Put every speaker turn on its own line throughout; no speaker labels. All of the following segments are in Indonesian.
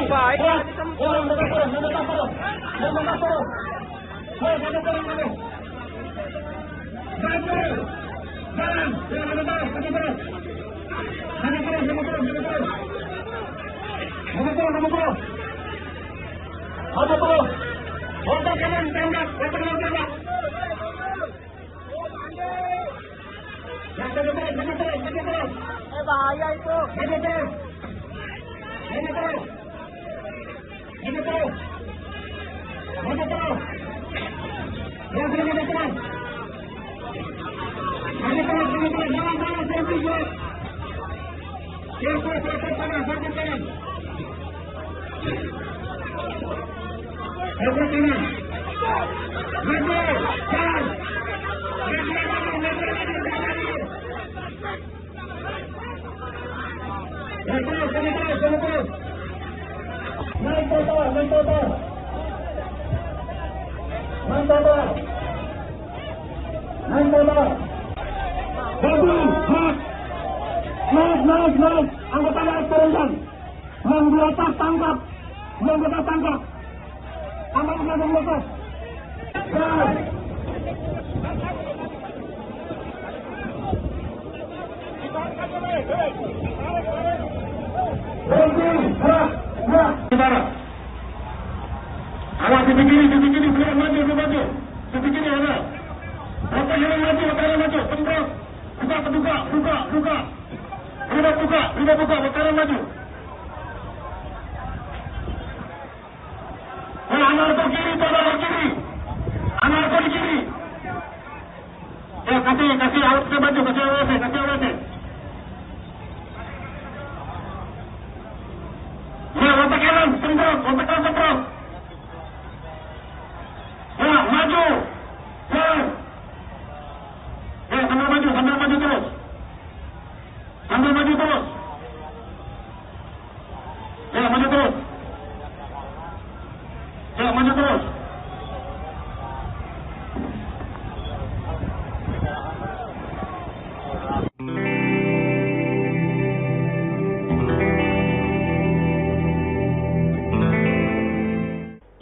baik. Bahaya itu. Naik, anggota naik turunkan. Yang di atas tangkap, yang di atas tangkap. Aman belakang lepas. Awas sisi kiri, belakang maju, sisi kiri ada. Otak yang maju, tembak. Buka. Sudah buka, bertahan maju. Anarko kiri, tolong kiri. Anarko di kiri. Ya, kasih awak saya maju, kasih awak. Ya, otak kanan, tembak. Ya, maju. Ya, sambil maju terus. Sambil maju terus. Ya, maju terus.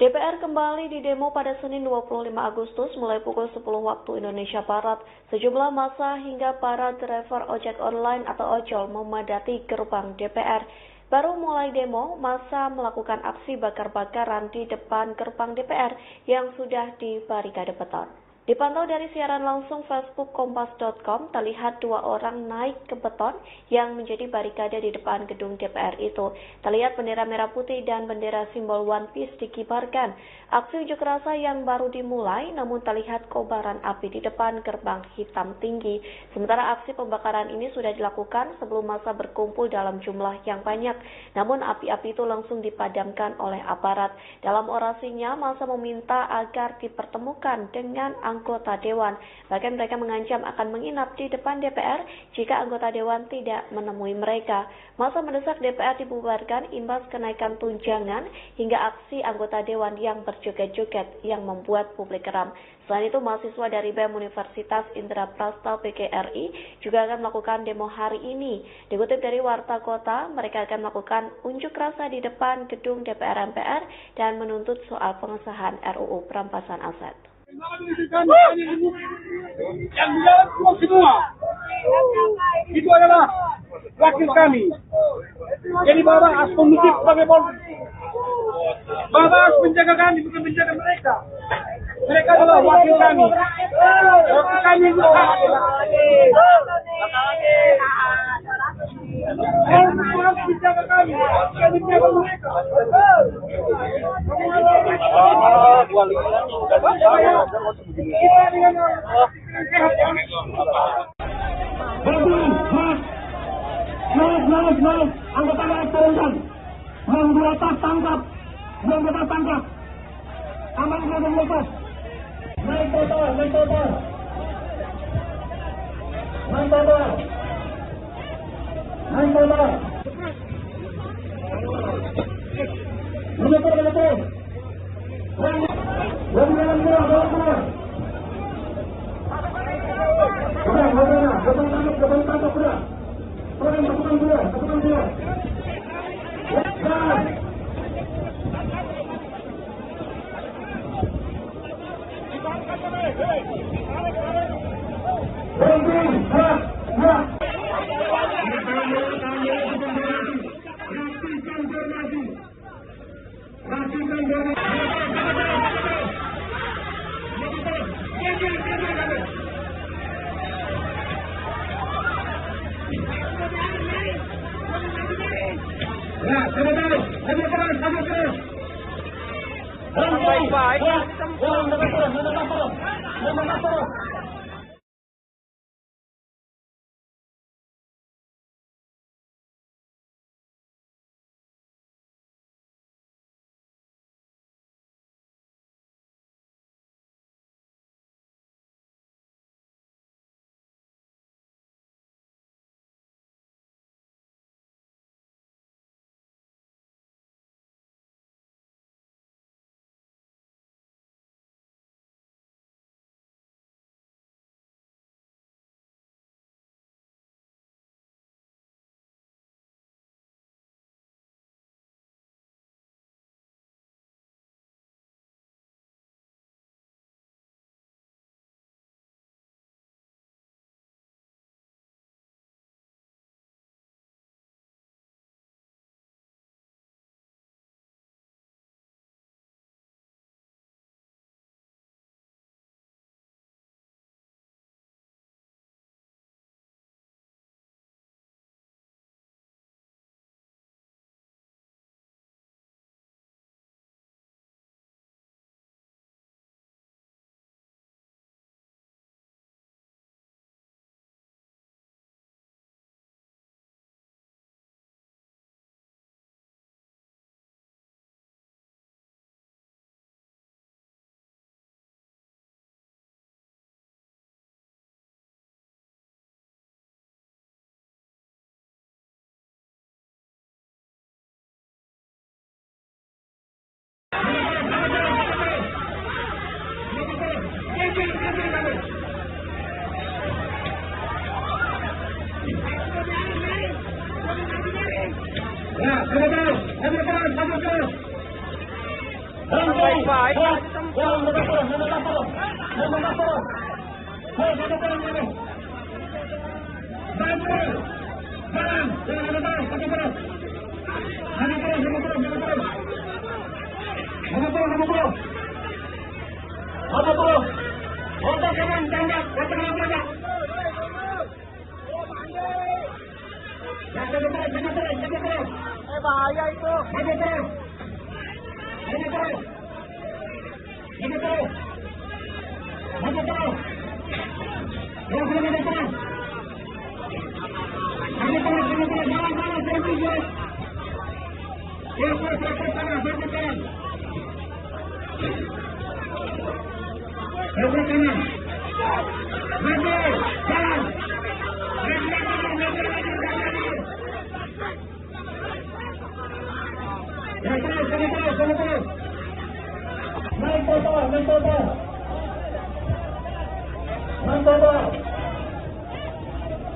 DPR kembali didemo pada Senin 25 Agustus mulai pukul 10 waktu Indonesia Barat. Sejumlah massa hingga para driver ojek online atau ojol memadati gerbang DPR. Baru mulai demo, massa melakukan aksi bakar-bakaran di depan gerbang DPR yang sudah dibarikade beton. Dipantau dari siaran langsung Facebook Kompas.com, terlihat dua orang naik ke beton yang menjadi barikade di depan gedung DPR itu. Terlihat bendera merah putih dan bendera simbol One Piece dikibarkan. Aksi unjuk rasa yang baru dimulai, namun terlihat kobaran api di depan gerbang hitam tinggi. Sementara aksi pembakaran ini sudah dilakukan sebelum massa berkumpul dalam jumlah yang banyak. Namun api-api itu langsung dipadamkan oleh aparat. Dalam orasinya, massa meminta agar dipertemukan dengan anggota dewan. Bahkan mereka mengancam akan menginap di depan DPR jika anggota dewan tidak menemui mereka. Massa mendesak DPR dibubarkan imbas kenaikan tunjangan hingga aksi anggota dewan yang berjoget-joget yang membuat publik geram. Selain itu, mahasiswa dari BEM Universitas Indraprasta PGRI juga akan melakukan demo hari ini. Dikutip dari Warta Kota, mereka akan melakukan unjuk rasa di depan gedung DPR MPR dan menuntut soal pengesahan RUU perampasan aset.
Yang di dalam ruang semua itu adalah wakil kami. Jadi Bapak harus mengusip sebagai polisi. Bapak harus menjaga kami, bukan menjaga mereka. Mereka adalah wakil kami. Wakil kami itu harus menjaga kami, bukan menjaga mereka.
Naik, anggota naik turunkan. Yang di atas tangkap, aman belakang lepas. Naik total. Menutup. Lebih dalam keluar. Udah, tangkap sudah. Tekan dua.
Bahaya itu.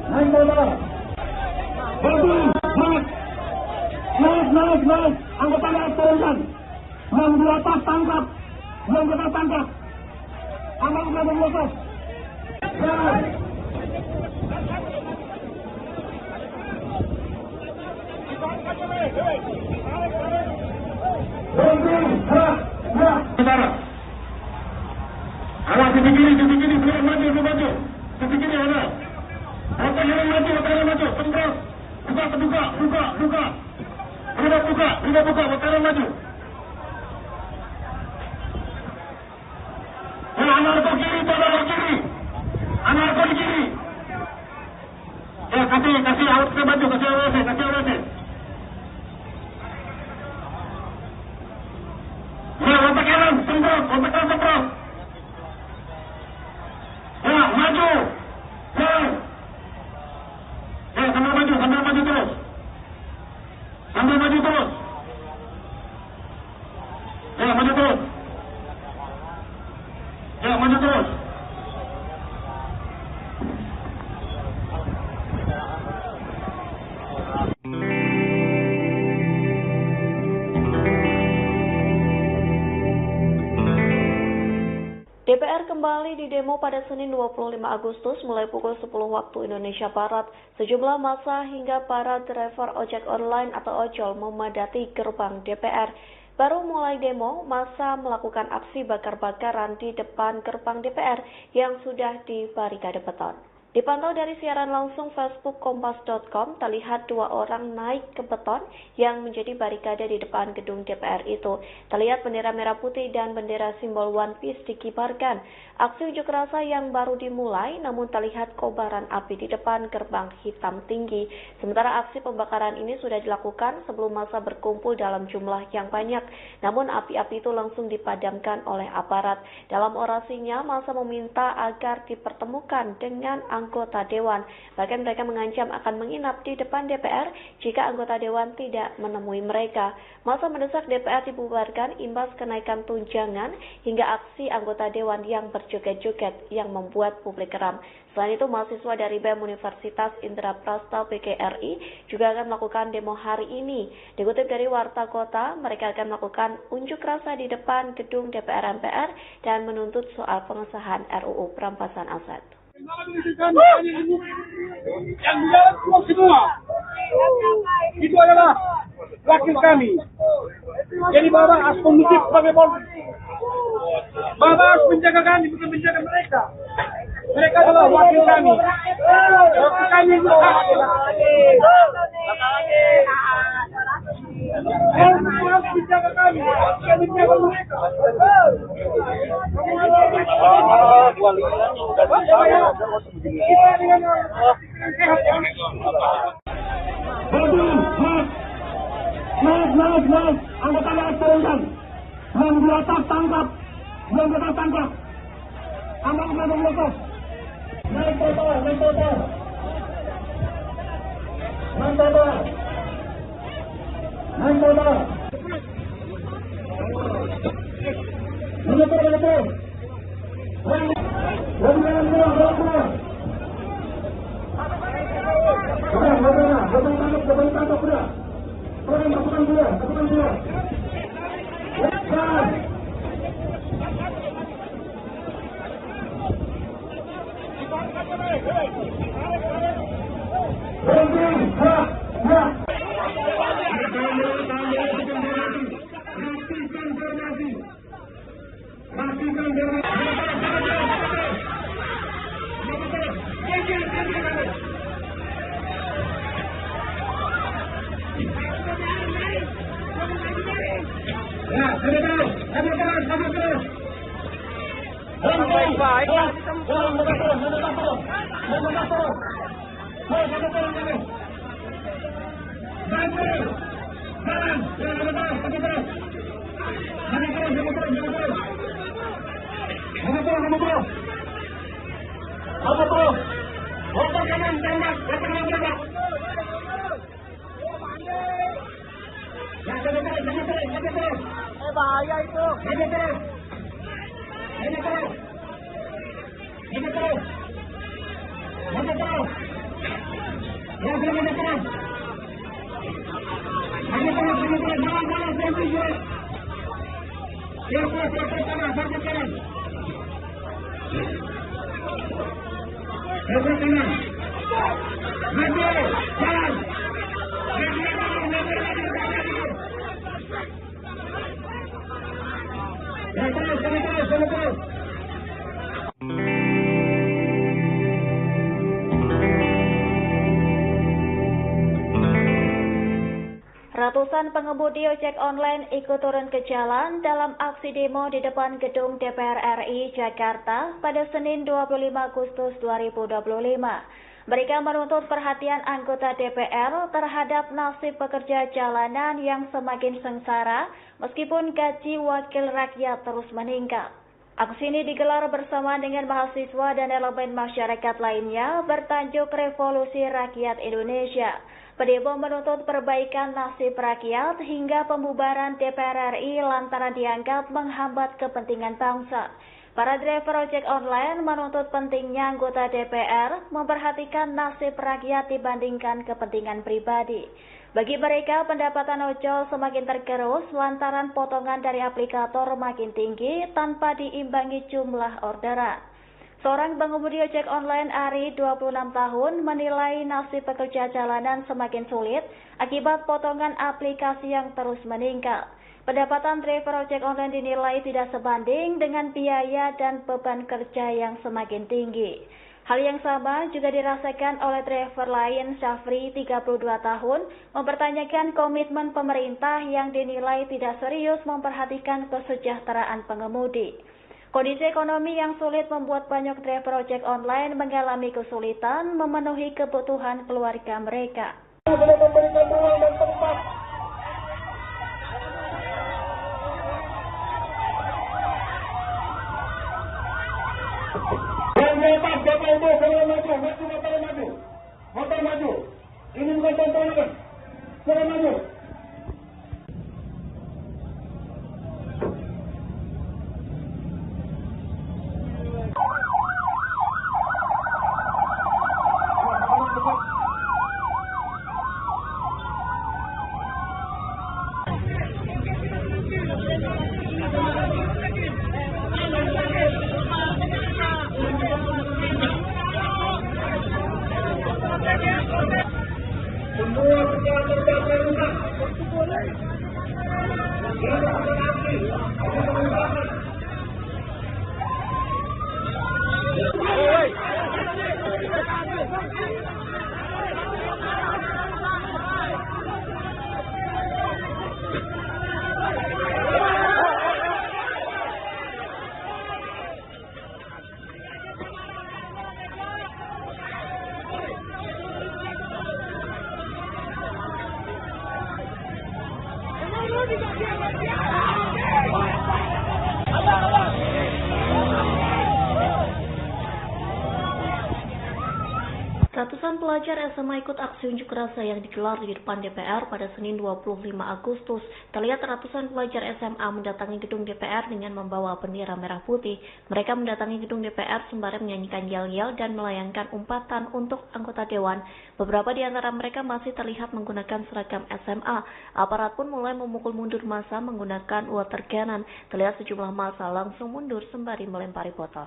Naik. Anggotanya turunkan. Yang di atas tangkap. Yang di atas tangkap. Aman berada di atas.
Awas di kiri, biar maju. Di kiri ada. Otak yang maju. Tembak. Buka. Sudah buka, bertahan maju. Anarko kiri, Anarko di kiri. Ya, kasih awak ke baju, kasih awak. Ya, otak kanan, tembak. Ya, maju. Ya, sambil maju terus. Ya, maju terus.
DPR kembali didemo pada Senin 25 Agustus mulai pukul 10 waktu Indonesia Barat. Sejumlah massa hingga para driver ojek online atau ojol memadati gerbang DPR. Baru mulai demo, massa melakukan aksi bakar-bakaran di depan gerbang DPR yang sudah dibarikade beton. Dipantau dari siaran langsung Facebook Kompas.com, terlihat dua orang naik ke beton yang menjadi barikade di depan gedung DPR itu. Terlihat bendera merah putih dan bendera simbol One Piece dikibarkan. Aksi unjuk rasa yang baru dimulai, namun terlihat kobaran api di depan gerbang hitam tinggi. Sementara aksi pembakaran ini sudah dilakukan sebelum massa berkumpul dalam jumlah yang banyak. Namun api-api itu langsung dipadamkan oleh aparat. Dalam orasinya, massa meminta agar dipertemukan dengan anggota dewan. Bahkan mereka mengancam akan menginap di depan DPR jika anggota dewan tidak menemui mereka. Massa mendesak DPR dibubarkan imbas kenaikan tunjangan hingga aksi anggota dewan yang berjoget-joget yang membuat publik geram. Selain itu, mahasiswa dari BEM Universitas Indraprasta PGRI juga akan melakukan demo hari ini. Dikutip dari Warta Kota, mereka akan melakukan unjuk rasa di depan gedung DPR MPR dan menuntut soal pengesahan RUU perampasan aset.
Yang di dalam keluar semua. Itu adalah wakil kami. Jadi Bapak harus kondusif sebagai polri. Bapak harus menjaga kami, bukan menjaga mereka. Mereka adalah wakil kami. Wakil kami itu harus menjaga kami, bukan menjaga mereka.
Naik, anggota yang turunkan. Yang di atas tangkap, yang di atas tangkap. Aman, lepas. Naik total. Menutup.
Bahaya itu.
Ratusan pengemudi ojek online ikut turun ke jalan dalam aksi demo di depan gedung DPR RI Jakarta pada Senin 25 Agustus 2025. Mereka menuntut perhatian anggota DPR terhadap nasib pekerja jalanan yang semakin sengsara meskipun gaji wakil rakyat terus meningkat. Aksi ini digelar bersama dengan mahasiswa dan elemen masyarakat lainnya bertajuk Revolusi Rakyat Indonesia. Pendemo menuntut perbaikan nasib rakyat hingga pembubaran DPR RI lantaran dianggap menghambat kepentingan bangsa. Para driver ojek online menuntut pentingnya anggota DPR memperhatikan nasib rakyat dibandingkan kepentingan pribadi. Bagi mereka, pendapatan ojol semakin tergerus lantaran potongan dari aplikator makin tinggi tanpa diimbangi jumlah orderan. Seorang pengemudi ojek online Ari, 26 tahun, menilai nasib pekerja jalanan semakin sulit akibat potongan aplikasi yang terus meningkat. Pendapatan driver ojek online dinilai tidak sebanding dengan biaya dan beban kerja yang semakin tinggi. Hal yang sama juga dirasakan oleh driver lain, Syafri, 32 tahun, mempertanyakan komitmen pemerintah yang dinilai tidak serius memperhatikan kesejahteraan pengemudi. Kondisi ekonomi yang sulit membuat banyak driver ojek online mengalami kesulitan memenuhi kebutuhan keluarga mereka.
Belum memberikan ruang dan tempat. Yang di atas, Bapak Ibu, segera maju, motor maju. Ini bukan tontonan, segera maju. Semua secara terdaftar
Ratusan pelajar SMA ikut aksi unjuk rasa yang digelar di depan DPR pada Senin 25 Agustus. Terlihat ratusan pelajar SMA mendatangi gedung DPR dengan membawa bendera merah putih. Mereka mendatangi gedung DPR sembari menyanyikan yel-yel dan melayangkan umpatan untuk anggota dewan. Beberapa di antara mereka masih terlihat menggunakan seragam SMA. Aparat pun mulai memukul mundur massa menggunakan water cannon. Terlihat sejumlah massa langsung mundur sembari melempari botol.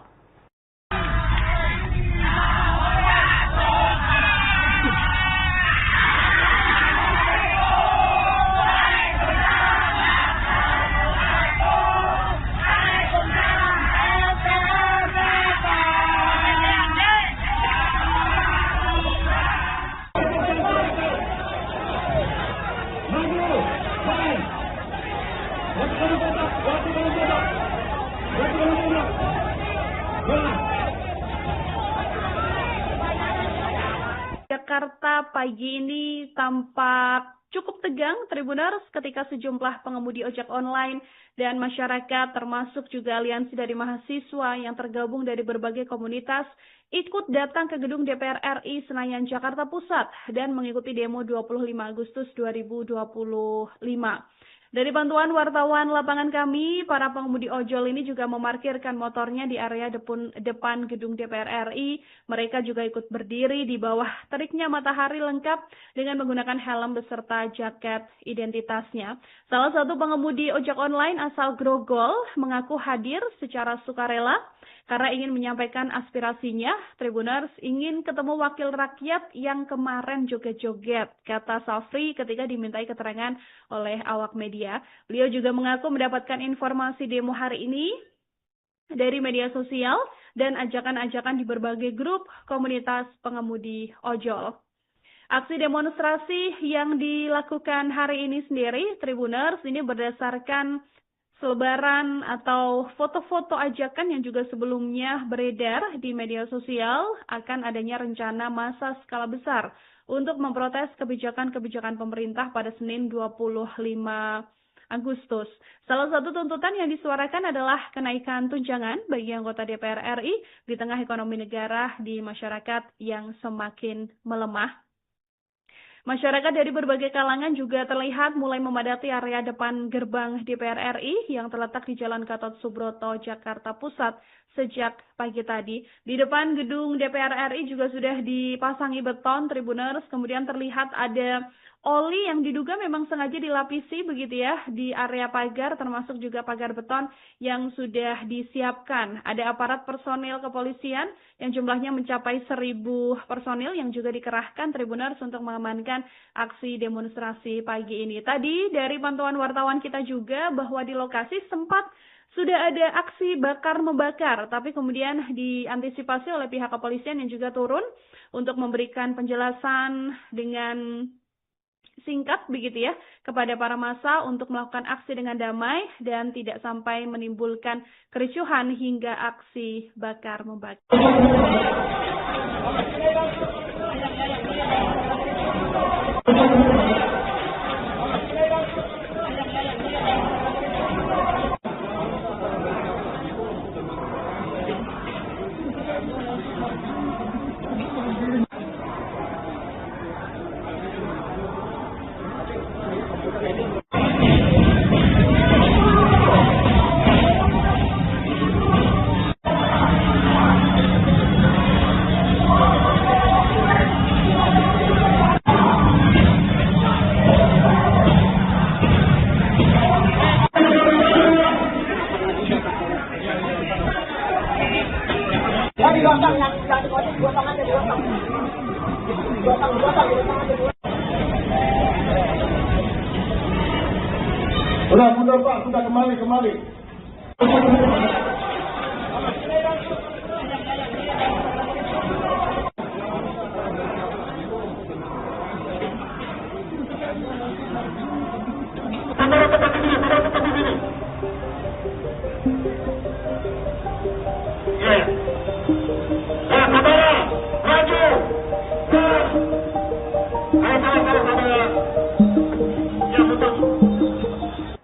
Jakarta pagi ini tampak cukup tegang, Tribuners, ketika sejumlah pengemudi ojek online dan masyarakat termasuk juga aliansi dari mahasiswa yang tergabung dari berbagai komunitas ikut datang ke gedung DPR RI Senayan Jakarta Pusat dan mengikuti demo 25 Agustus 2025. Dari bantuan wartawan lapangan kami, para pengemudi ojol ini juga memarkirkan motornya di area depan gedung DPR RI. Mereka juga ikut berdiri di bawah teriknya matahari lengkap dengan menggunakan helm beserta jaket identitasnya. Salah satu pengemudi ojek online asal Grogol mengaku hadir secara sukarela karena ingin menyampaikan aspirasinya. Tribuners, ingin ketemu wakil rakyat yang kemarin joget-joget, kata Safri ketika dimintai keterangan oleh awak media. Beliau juga mengaku mendapatkan informasi demo hari ini dari media sosial dan ajakan-ajakan di berbagai grup komunitas pengemudi ojol. Aksi demonstrasi yang dilakukan hari ini sendiri, Tribuners, ini berdasarkan selebaran atau foto-foto ajakan yang juga sebelumnya beredar di media sosial akan adanya rencana massa skala besar untuk memprotes kebijakan-kebijakan pemerintah pada Senin 25 Agustus. Salah satu tuntutan yang disuarakan adalah kenaikan tunjangan bagi anggota DPR RI di tengah ekonomi negara di masyarakat yang semakin melemah. Masyarakat dari berbagai kalangan juga terlihat mulai memadati area depan gerbang DPR RI yang terletak di Jalan Gatot Subroto, Jakarta Pusat sejak pagi tadi. Di depan gedung DPR RI juga sudah dipasangi beton, Tribuners, kemudian terlihat ada oli yang diduga memang sengaja dilapisi begitu ya di area pagar, termasuk juga pagar beton yang sudah disiapkan. Ada aparat personil kepolisian yang jumlahnya mencapai 1.000 personil yang juga dikerahkan Tribuners untuk mengamankan aksi demonstrasi pagi ini. Tadi dari pantauan wartawan kita juga bahwa di lokasi sempat sudah ada aksi bakar membakar, tapi kemudian diantisipasi oleh pihak kepolisian yang juga turun untuk memberikan penjelasan dengan singkat begitu ya kepada para massa untuk melakukan aksi dengan damai dan tidak sampai menimbulkan kericuhan hingga aksi bakar membakar.
Sudah Pak, sudah kembali.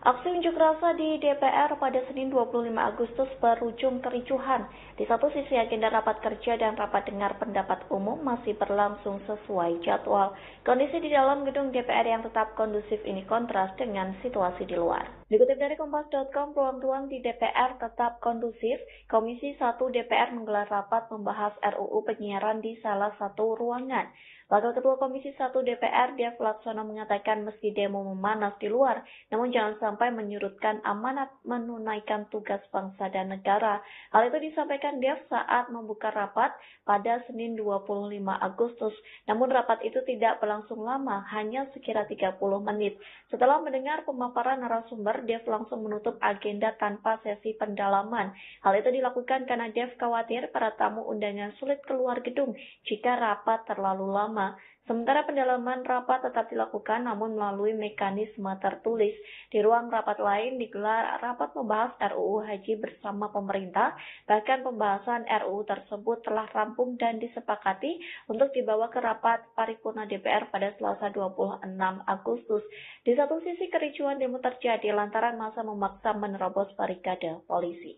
Aksi unjuk rasa di DPR pada Senin 25 Agustus berujung kericuhan. Di satu sisi agenda rapat kerja dan rapat dengar pendapat umum masih berlangsung sesuai jadwal. Kondisi di dalam gedung DPR yang tetap kondusif ini kontras dengan situasi di luar. Dikutip dari Kompas.com, ruang-ruang di DPR tetap kondusif. Komisi 1 DPR menggelar rapat membahas RUU penyiaran di salah satu ruangan. Wakil Ketua Komisi 1 DPR, Dev Laksono mengatakan meski demo memanas di luar, namun jangan sampai menyurutkan amanat menunaikan tugas bangsa dan negara. Hal itu disampaikan Dev saat membuka rapat pada Senin 25 Agustus. Namun rapat itu tidak berlangsung lama, hanya sekira 30 menit. Setelah mendengar pemaparan narasumber, Dev langsung menutup agenda tanpa sesi pendalaman. Hal itu dilakukan karena Dev khawatir para tamu undangan sulit keluar gedung jika rapat terlalu lama. Sementara pendalaman rapat tetap dilakukan namun melalui mekanisme tertulis. Di ruang rapat lain digelar rapat membahas RUU Haji bersama pemerintah. Bahkan pembahasan RUU tersebut telah rampung dan disepakati untuk dibawa ke rapat paripurna DPR pada Selasa 26 Agustus. Di satu sisi kericuhan demo terjadi lantaran massa memaksa menerobos barikade polisi.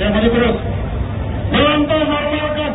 Maju terus. Normalkan.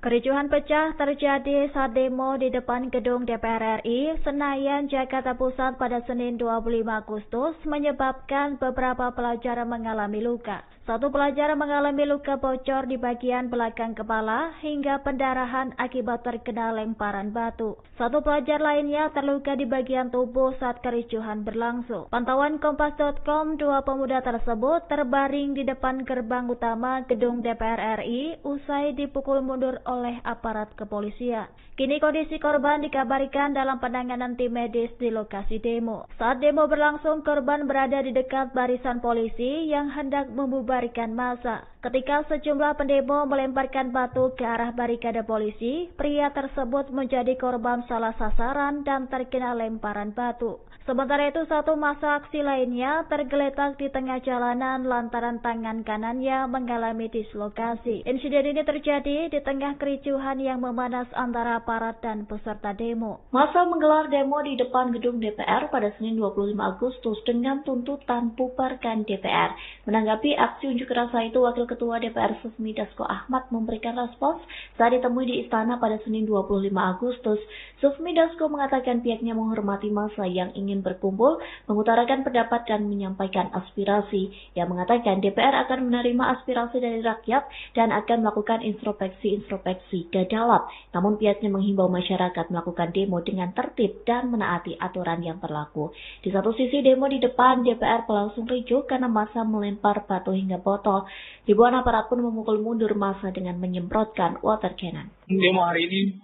Kericuhan pecah terjadi saat demo di depan gedung DPR RI Senayan, Jakarta Pusat pada Senin 25 Agustus menyebabkan beberapa pelajar mengalami luka.
Satu pelajar mengalami luka bocor di bagian belakang kepala hingga pendarahan akibat terkena lemparan batu. Satu pelajar lainnya terluka di bagian tubuh saat kericuhan berlangsung. Pantauan Kompas.com, dua pemuda tersebut terbaring di depan gerbang utama gedung DPR RI usai dipukul mundur oleh aparat kepolisian. Kini kondisi korban dikabarkan dalam penanganan tim medis di lokasi demo. Saat demo berlangsung, korban berada di dekat barisan polisi yang hendak membubarkan massa. Ketika sejumlah pendemo melemparkan batu ke arah barikade polisi, pria tersebut menjadi korban salah sasaran dan terkena lemparan batu. Sementara itu, satu massa aksi lainnya tergeletak di tengah jalanan lantaran tangan kanannya mengalami dislokasi. Insiden ini terjadi di tengah kericuhan yang memanas antara aparat dan peserta demo.
Massa menggelar demo di depan gedung DPR pada Senin 25 Agustus dengan tuntutan bubarkan DPR. Menanggapi aksi unjuk rasa itu, Wakil Ketua DPR Sufmi Dasko Ahmad memberikan respons saat ditemui di istana pada Senin 25 Agustus. Sufmi Dasko mengatakan pihaknya menghormati massa yang ingin berkumpul, mengutarakan pendapat dan menyampaikan aspirasi. Yang mengatakan DPR akan menerima aspirasi dari rakyat dan akan melakukan introspeksi ke dalam. Namun pihaknya menghimbau masyarakat melakukan demo dengan tertib dan menaati aturan yang berlaku. Di satu sisi, demo di depan DPR berlangsung ricuh karena massa melempar batu hingga botol. Ribuan aparat pun memukul mundur massa dengan menyemprotkan water cannon.
Demo hari ini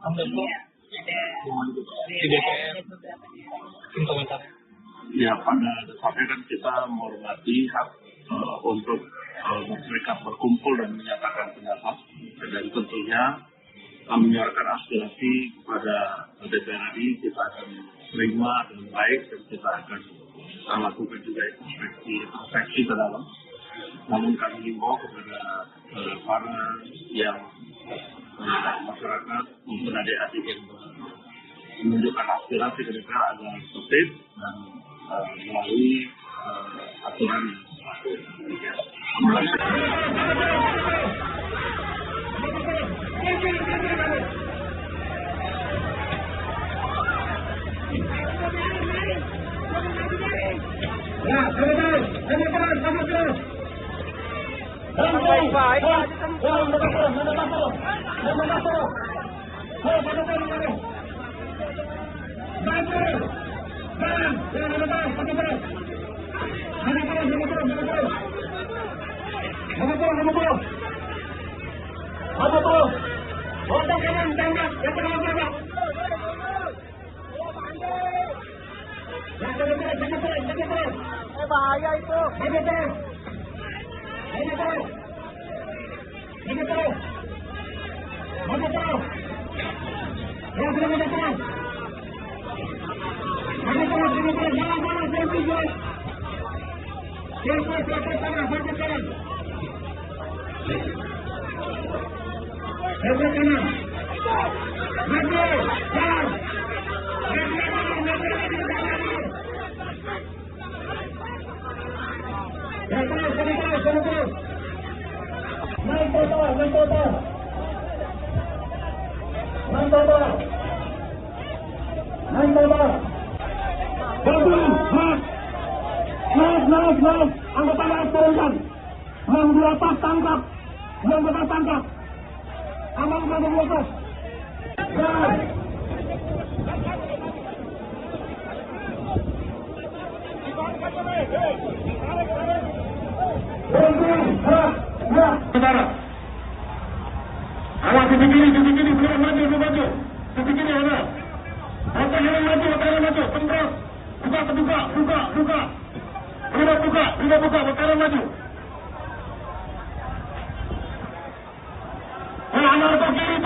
di DPR. Komentar.
Ya, pada dasarnya kan kita menghormati hak untuk mereka berkumpul dan menyatakan pendapat, dan tentunya menyuarakan aspirasi kepada DPR RI kita akan terima dengan baik dan kita akan lakukan juga introspeksi ke dalam. Namun kami himbau kepada para yang masyarakat maupun adik-adik yang menunjukkan aspirasi ke DPR agar tertib dan melalui aturan
Bahaya itu.
Anggota turunkan. Yang di atas tangkap. Yang di atas tangkap. Amankan di atas. Saudara, awas di kiri, maju. Di kiri ada. Otak yang maju, tembak. Buka. Sudah buka, bertahan maju. Anak ke kiri,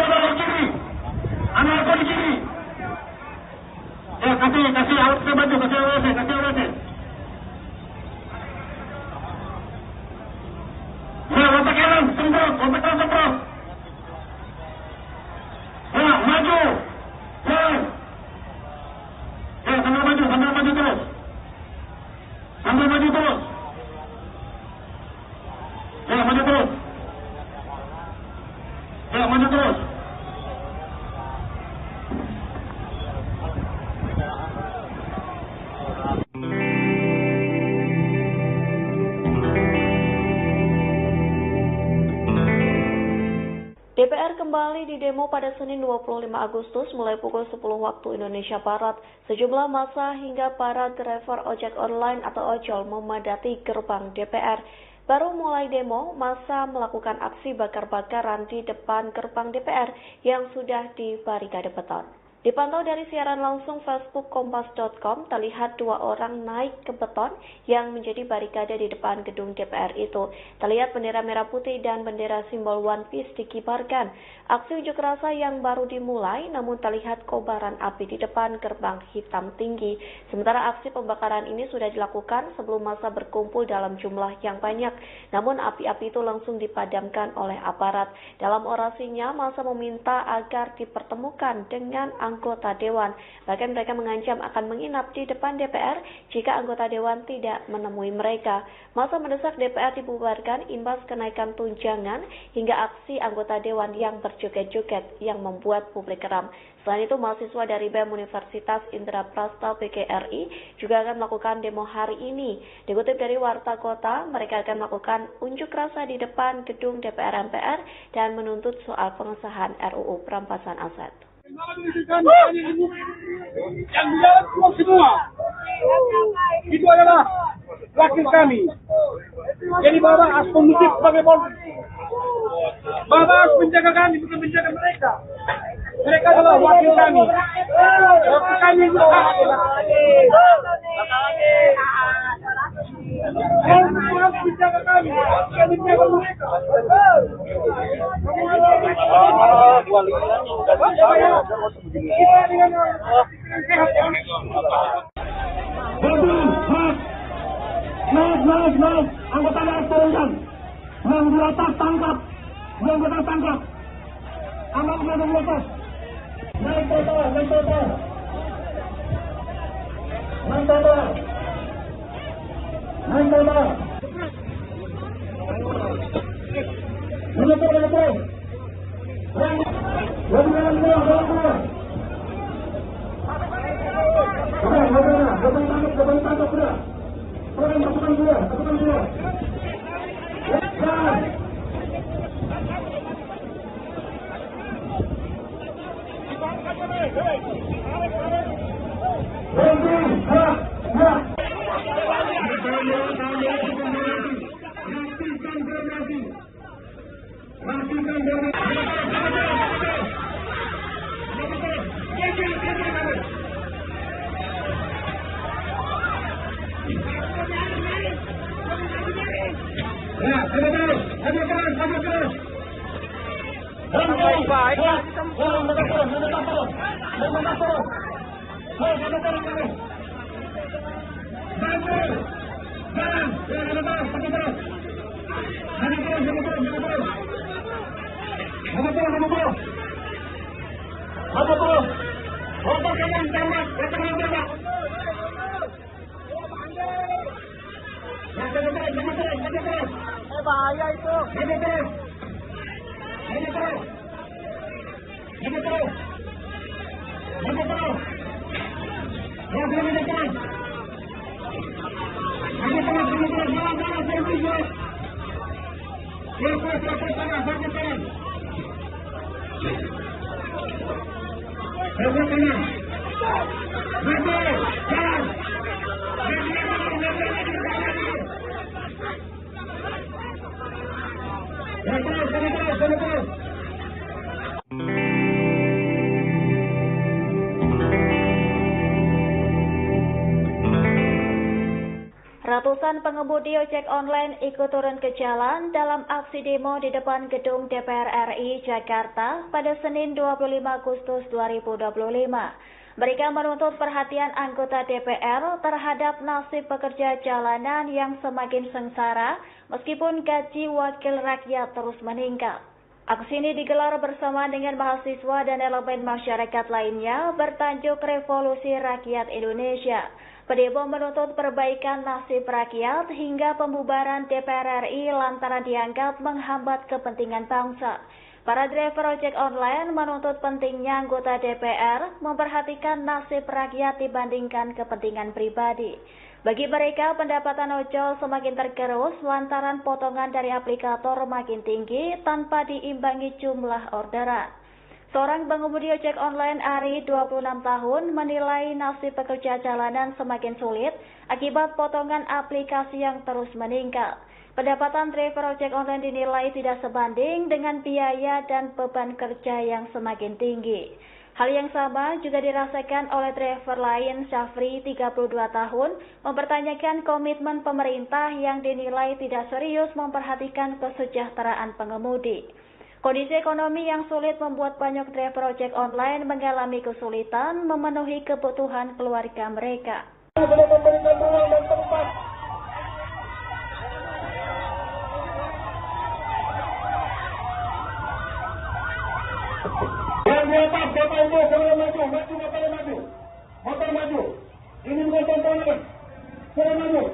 di demo pada Senin 25 Agustus mulai pukul 10 waktu Indonesia Barat, sejumlah massa hingga para driver ojek online atau ojol memadati gerbang DPR. Baru mulai demo, massa melakukan aksi bakar-bakaran di depan gerbang DPR yang sudah dibarikade beton. Dipantau dari siaran langsung Facebook Kompas.com, terlihat dua orang naik ke beton yang menjadi barikade di depan gedung DPR itu. Terlihat bendera merah putih dan bendera simbol One Piece dikibarkan. Aksi unjuk rasa yang baru dimulai, namun terlihat kobaran api di depan gerbang hitam tinggi. Sementara aksi pembakaran ini sudah dilakukan sebelum massa berkumpul dalam jumlah yang banyak. Namun api-api itu langsung dipadamkan oleh aparat. Dalam orasinya, massa meminta agar dipertemukan dengan anggota dewan. Bahkan mereka mengancam akan menginap di depan DPR jika anggota dewan tidak menemui mereka. Massa mendesak DPR dibubarkan imbas kenaikan tunjangan hingga aksi anggota dewan yang berjoget-joget yang membuat publik geram. Selain itu, mahasiswa dari BEM Universitas Indraprasta PGRI juga akan melakukan demo hari ini. Dikutip dari Warta Kota, mereka akan melakukan unjuk rasa di depan gedung DPR MPR dan menuntut soal pengesahan RUU perampasan aset.
Yang di dalam keluar semua. Itu adalah wakil kami. Jadi Bapak harus kondusif sebagai polri. Bapak harus menjaga kami, bukan menjaga mereka. Mereka adalah wakil kami. Wakil kami itu harus menjaga kami, bukan menjaga mereka. Mas, anggota harus turunkan. Yang di atas tangkap. Yang di atas tangkap. Anak yang di atas. Naik total. Bahaya itu.
Ratusan pengemudi ojek online ikut turun ke jalan dalam aksi demo di depan gedung DPR RI Jakarta pada Senin 25 Agustus 2025. Mereka menuntut perhatian anggota DPR terhadap nasib pekerja jalanan yang semakin sengsara meskipun gaji wakil rakyat terus meningkat. Aksi ini digelar bersama dengan mahasiswa dan elemen masyarakat lainnya bertajuk Revolusi Rakyat Indonesia. Pendemo menuntut perbaikan nasib rakyat hingga pembubaran DPR RI lantaran dianggap menghambat kepentingan bangsa. Para driver ojek online menuntut pentingnya anggota DPR memperhatikan nasib rakyat dibandingkan kepentingan pribadi. Bagi mereka, pendapatan ojol semakin tergerus lantaran potongan dari aplikator makin tinggi tanpa diimbangi jumlah orderan.
Seorang pengemudi ojek online Ari, 26 tahun, menilai nasib pekerja jalanan semakin sulit akibat potongan aplikasi yang terus meningkat. Pendapatan driver ojek online dinilai tidak sebanding dengan biaya dan beban kerja yang semakin tinggi. Hal yang sama juga dirasakan oleh driver lain, Syafri, 32 tahun, mempertanyakan komitmen pemerintah yang dinilai tidak serius memperhatikan kesejahteraan pengemudi. Kondisi ekonomi yang sulit membuat banyak driver ojek online mengalami kesulitan memenuhi kebutuhan keluarga mereka.
Belum memberikan ruang dan tempat. Yang di atas, Bapak Ibu, boleh maju, maju. Motor maju. Ini bukan tontonan. Boleh maju.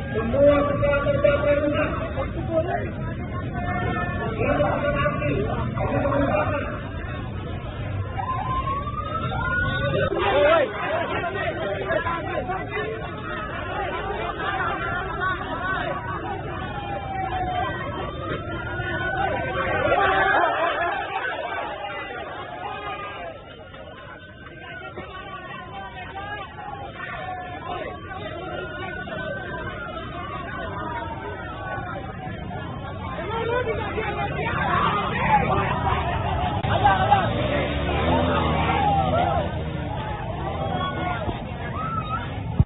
Semua sudah terdapat.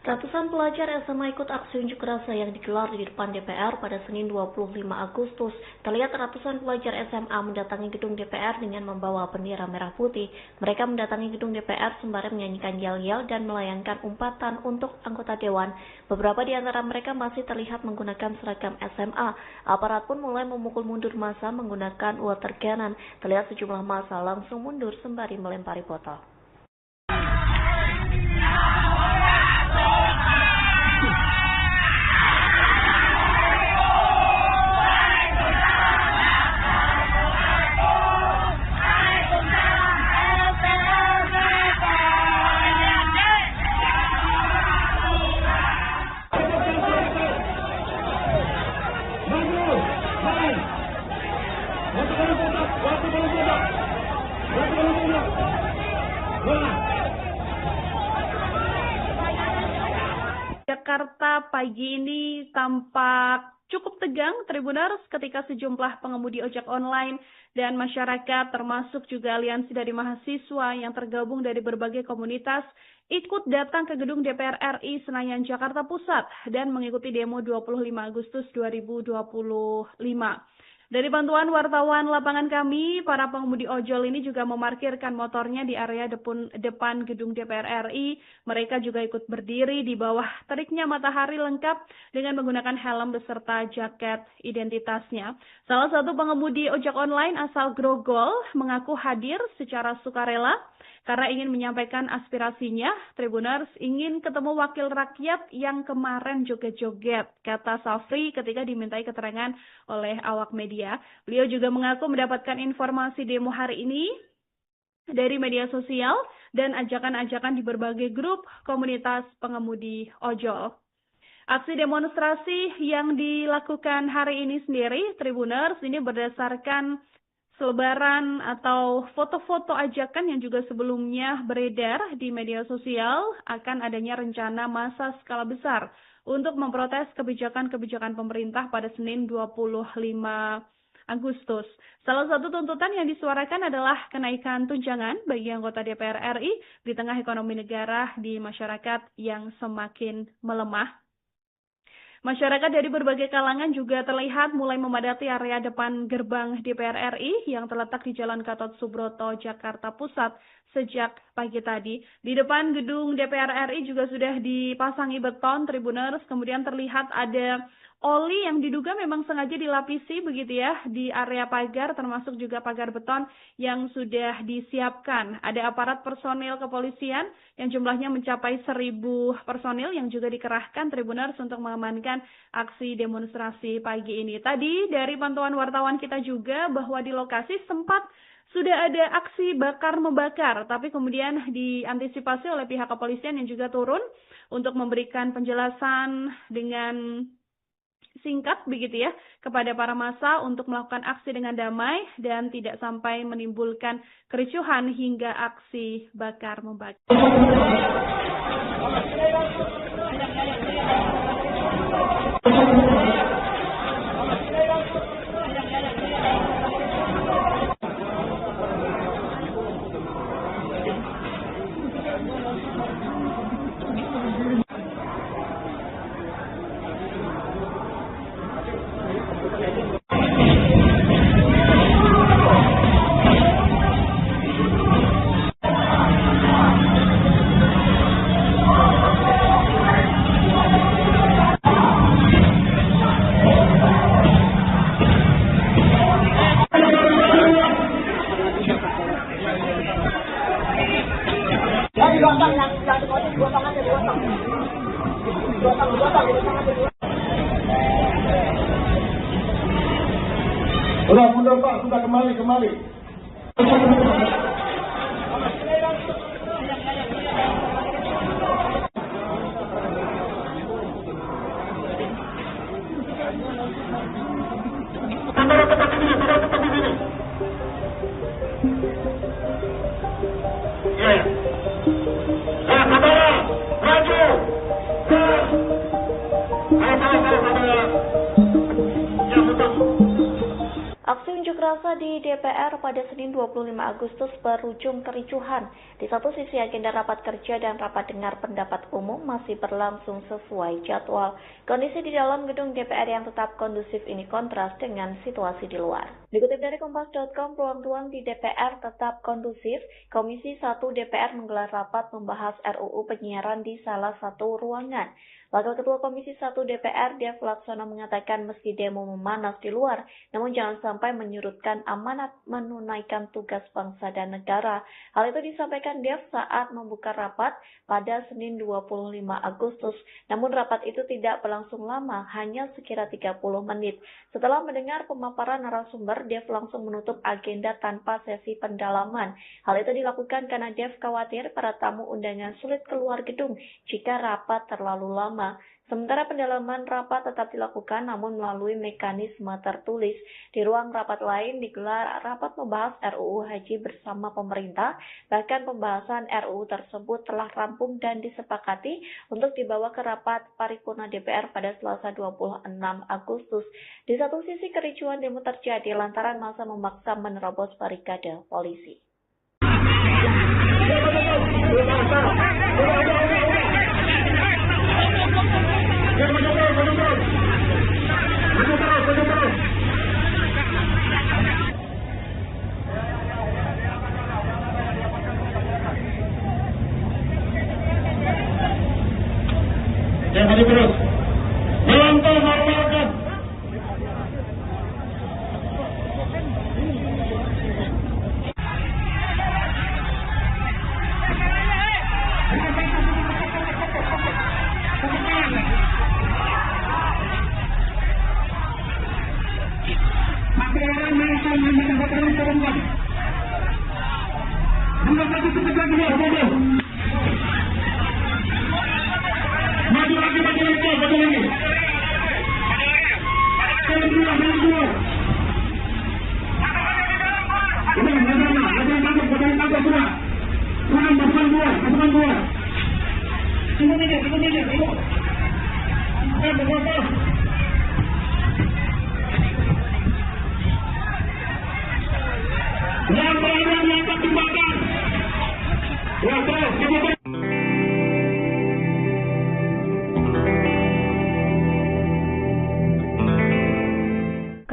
Ratusan pelajar SMA ikut aksi unjuk rasa yang digelar di depan DPR pada Senin 25 Agustus. Terlihat ratusan pelajar SMA mendatangi gedung DPR dengan membawa bendera merah putih. Mereka mendatangi gedung DPR sembari menyanyikan yel-yel dan melayangkan umpatan untuk anggota dewan. Beberapa di antara mereka masih terlihat menggunakan seragam SMA. Aparat pun mulai memukul mundur massa menggunakan water cannon. Terlihat sejumlah massa langsung mundur sembari melempari botol.
Jakarta pagi ini tampak cukup tegang, Tribuners, ketika sejumlah pengemudi ojek online dan masyarakat termasuk juga aliansi dari mahasiswa yang tergabung dari berbagai komunitas ikut datang ke gedung DPR RI Senayan Jakarta Pusat dan mengikuti demo 25 Agustus 2025. Dari bantuan wartawan lapangan kami, para pengemudi ojol ini juga memarkirkan motornya di area depan gedung DPR RI. Mereka juga ikut berdiri di bawah teriknya matahari lengkap dengan menggunakan helm beserta jaket identitasnya. Salah satu pengemudi ojek online asal Grogol mengaku hadir secara sukarela karena ingin menyampaikan aspirasinya. Tribuners, ingin ketemu wakil rakyat yang kemarin joget-joget, kata Safri ketika dimintai keterangan oleh awak media. Beliau juga mengaku mendapatkan informasi demo hari ini dari media sosial dan ajakan-ajakan di berbagai grup komunitas pengemudi ojol. Aksi demonstrasi yang dilakukan hari ini sendiri, Tribuners, ini berdasarkan selebaran atau foto-foto ajakan yang juga sebelumnya beredar di media sosial akan adanya rencana massa skala besar untuk memprotes kebijakan-kebijakan pemerintah pada Senin 25 Agustus. Salah satu tuntutan yang disuarakan adalah kenaikan tunjangan bagi anggota DPR RI di tengah ekonomi negara di masyarakat yang semakin melemah. Masyarakat dari berbagai kalangan juga terlihat mulai memadati area depan gerbang DPR RI yang terletak di Jalan Gatot Subroto, Jakarta Pusat sejak pagi tadi. Di depan gedung DPR RI juga sudah dipasangi beton, Tribuners, kemudian terlihat ada oli yang diduga memang sengaja dilapisi begitu ya di area pagar, termasuk juga pagar beton yang sudah disiapkan. Ada aparat personil kepolisian yang jumlahnya mencapai 1.000 personil yang juga dikerahkan Tribuners untuk mengamankan aksi demonstrasi pagi ini. Tadi dari pantauan wartawan kita juga bahwa di lokasi sempat sudah ada aksi bakar-membakar, tapi kemudian diantisipasi oleh pihak kepolisian yang juga turun untuk memberikan penjelasan dengan singkat begitu ya kepada para massa untuk melakukan aksi dengan damai dan tidak sampai menimbulkan kericuhan hingga aksi bakar-membakar.
Sudah mundur Pak, sudah kembali.
Aksi unjuk rasa di DPR pada Senin 25 Agustus berujung kericuhan. Di satu sisi agenda rapat kerja dan rapat dengar pendapat umum masih berlangsung sesuai jadwal. Kondisi di dalam gedung DPR yang tetap kondusif ini kontras dengan situasi di luar. Dikutip dari Kompas.com, ruang-ruang di DPR tetap kondusif. Komisi 1 DPR menggelar rapat membahas RUU penyiaran di salah satu ruangan. Wakil Ketua Komisi 1 DPR, Dev Laksono mengatakan meski demo memanas di luar, namun jangan sampai menyurutkan amanat menunaikan tugas bangsa dan negara. Hal itu disampaikan Dev saat membuka rapat pada Senin 25 Agustus. Namun rapat itu tidak berlangsung lama, hanya sekira 30 menit. Setelah mendengar pemaparan narasumber, Dev langsung menutup agenda tanpa sesi pendalaman. Hal itu dilakukan karena Dev khawatir para tamu undangan sulit keluar gedung jika rapat terlalu lama. Sementara pendalaman rapat tetap dilakukan namun melalui mekanisme tertulis. Di ruang rapat lain digelar rapat membahas RUU Haji bersama pemerintah. Bahkan pembahasan RUU tersebut telah rampung dan disepakati untuk dibawa ke rapat paripurna DPR pada Selasa 26 Agustus. Di satu sisi kericuan demo terjadi lantaran massa memaksa menerobos barikade polisi.
Maju terus. Melangkah masyarakat.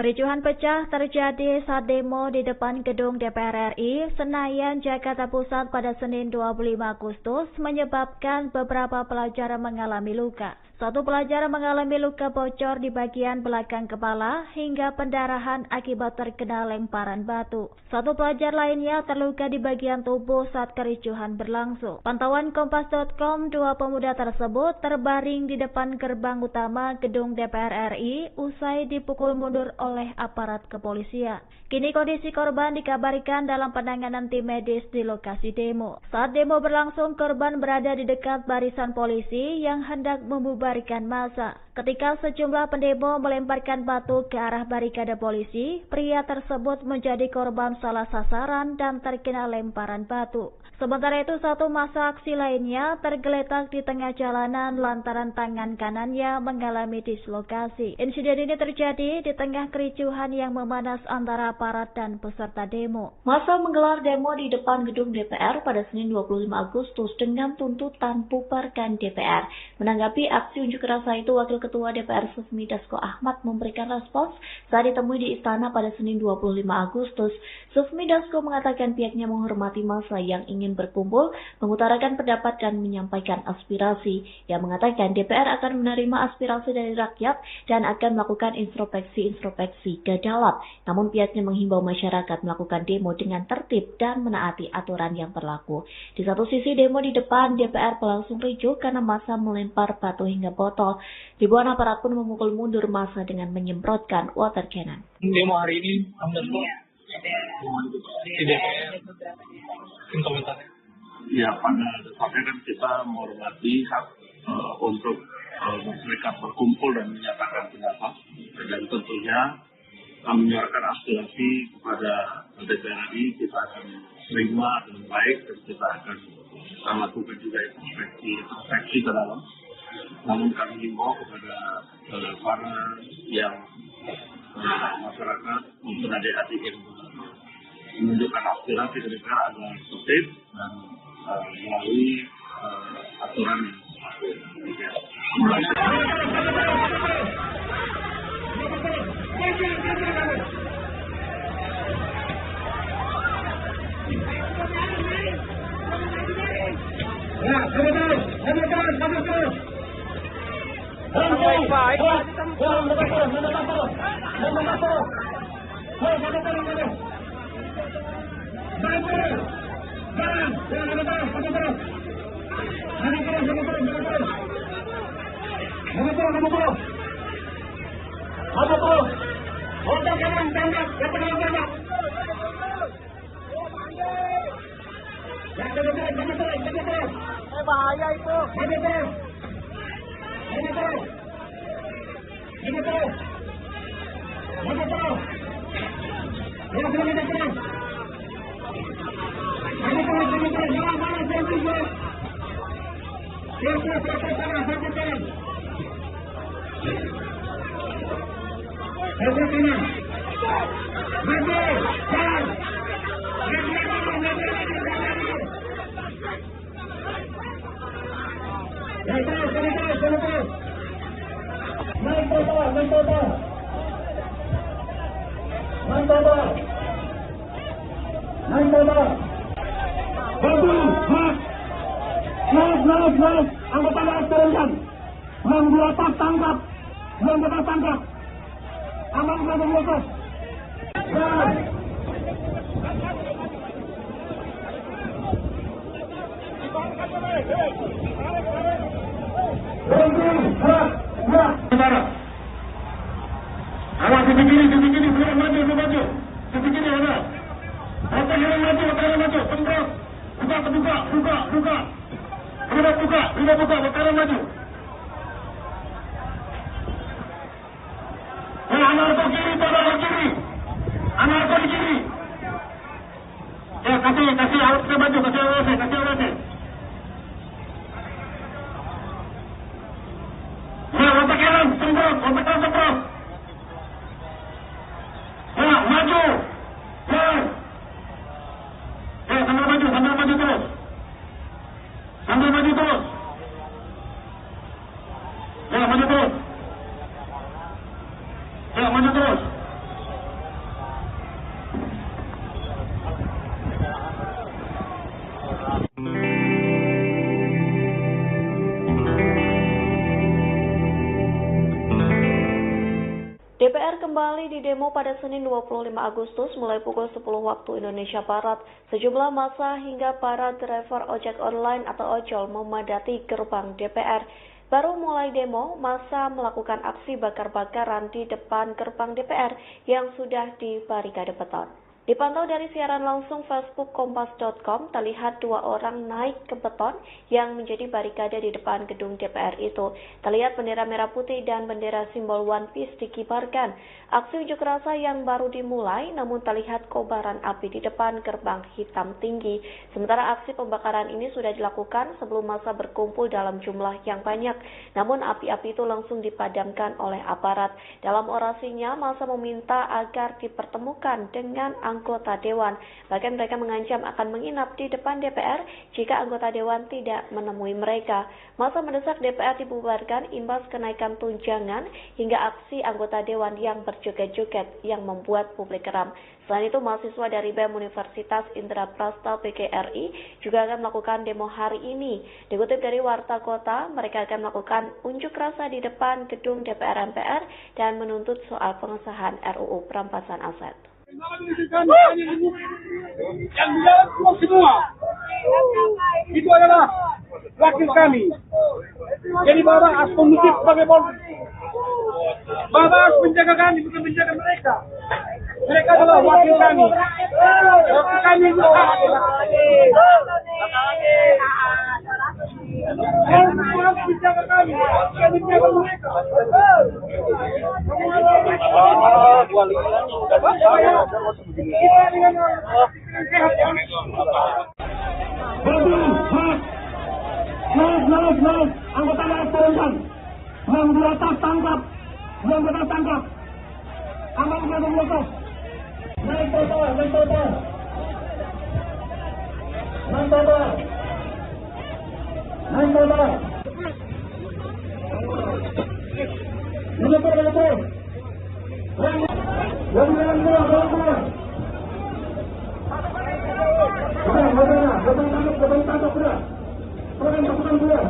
Kericuhan pecah terjadi saat demo di depan gedung DPR RI Senayan, Jakarta Pusat pada Senin 25 Agustus menyebabkan beberapa pelajar mengalami luka. Satu pelajar mengalami luka bocor di bagian belakang kepala hingga pendarahan akibat terkena lemparan batu. Satu pelajar lainnya terluka di bagian tubuh saat kericuhan berlangsung. Pantauan Kompas.com, dua pemuda tersebut terbaring di depan gerbang utama gedung DPR RI usai dipukul mundur oleh aparat kepolisian. Kini kondisi korban dikabarkan dalam penanganan tim medis di lokasi demo. Saat demo berlangsung, korban berada di dekat barisan polisi yang hendak membubarkan massa. Ketika sejumlah pendemo melemparkan batu ke arah barikade polisi, pria tersebut menjadi korban salah sasaran dan terkena lemparan batu. Sementara itu, satu massa aksi lainnya tergeletak di tengah jalanan lantaran tangan kanannya mengalami dislokasi. Insiden ini terjadi di tengah kericuhan yang memanas antara aparat dan peserta demo.
Massa menggelar demo di depan gedung DPR pada Senin 25 Agustus dengan tuntutan bubarkan DPR. Menanggapi aksi unjuk rasa itu, Wakil Ketua DPR Sufmi Dasko Ahmad memberikan respons saat ditemui di istana pada Senin 25 Agustus. Sufmi Dasko mengatakan pihaknya menghormati massa yang ingin berkumpul, mengutarakan pendapat dan menyampaikan aspirasi. Ia mengatakan DPR akan menerima aspirasi dari rakyat dan akan melakukan introspeksi ke dalam. Namun pihaknya menghimbau masyarakat melakukan demo dengan tertib dan menaati aturan yang berlaku. Di satu sisi, demo di depan DPR berlangsung ricuh karena massa melempar batu hingga botol. Ribuan aparat pun memukul mundur massa dengan menyemprotkan water cannon.
Demo hari ini, di DPR, komentarnya.
Ya, pada dasarnya kan kita menghormati hak untuk mereka berkumpul dan menyatakan pendapat, dan tentunya menyuarakan aspirasi kepada DPR RI kita akan terima dengan baik dan kita akan lakukan juga introspeksi ke dalam. Namun kami himbau kepada para yang masyarakat untuk adik-adik yang menunjukkan aspirasi ke DPR agar tertib dan melalui aturan yang
bahaya itu. Anggota turunkan. Yang di atas tangkap. Yang di atas tangkap. Aman berada di atas. Awas sisi kiri, belum maju. Sisi kiri ada. Otak yang maju, tempat. Buka. Sudah buka, bertahan maju. Anarko kiri, Anarko di kiri. Ya, kasih awak ke maju, kasih awak. Ya, otak kanan, semprot. Ya, maju. Ya, sambil maju terus. Ya, maju terus.
kembali di demo pada Senin 25 Agustus mulai pukul 10 waktu Indonesia Barat. Sejumlah massa hingga para driver ojek online atau ojol memadati gerbang DPR. Baru mulai demo, massa melakukan aksi bakar-bakaran di depan gerbang DPR yang sudah dibarikade beton. Dipantau dari siaran langsung Facebook Kompas.com, terlihat dua orang naik ke beton yang menjadi barikade di depan gedung DPR itu. Terlihat bendera merah putih dan bendera simbol One Piece dikibarkan. Aksi unjuk rasa yang baru dimulai, namun terlihat kobaran api di depan gerbang hitam tinggi. Sementara aksi pembakaran ini sudah dilakukan sebelum massa berkumpul dalam jumlah yang banyak. Namun api-api itu langsung dipadamkan oleh aparat. Dalam orasinya, massa meminta agar dipertemukan dengan anggota dewan. Bahkan mereka mengancam akan menginap di depan DPR jika anggota dewan tidak menemui mereka. Massa mendesak DPR dibubarkan imbas kenaikan tunjangan hingga aksi anggota dewan yang berjoget-joget yang membuat publik geram. Selain itu, mahasiswa dari BEM Universitas Indraprasta PGRI juga akan melakukan demo hari ini. Dikutip dari Warta Kota, mereka akan melakukan unjuk rasa di depan gedung DPR MPR dan menuntut soal pengesahan RUU perampasan aset.
Yang di dalam keluar semua. Itu adalah wakil kami. Jadi Bapak harus mengutip sebagai polisi. Bapak harus menjaga kami, bukan menjaga mereka. Mereka adalah wakil kami. Kami itu harus menjaga kami, bukan menjaga mereka.
Anggota yang turunkan, yang di atas tangkap, yang di atas tangkap, aman yang di atas, naik total, naik total, naik total, naik total, menutup, menutup, yang keluar, tangkap sudah. Pasukan dua.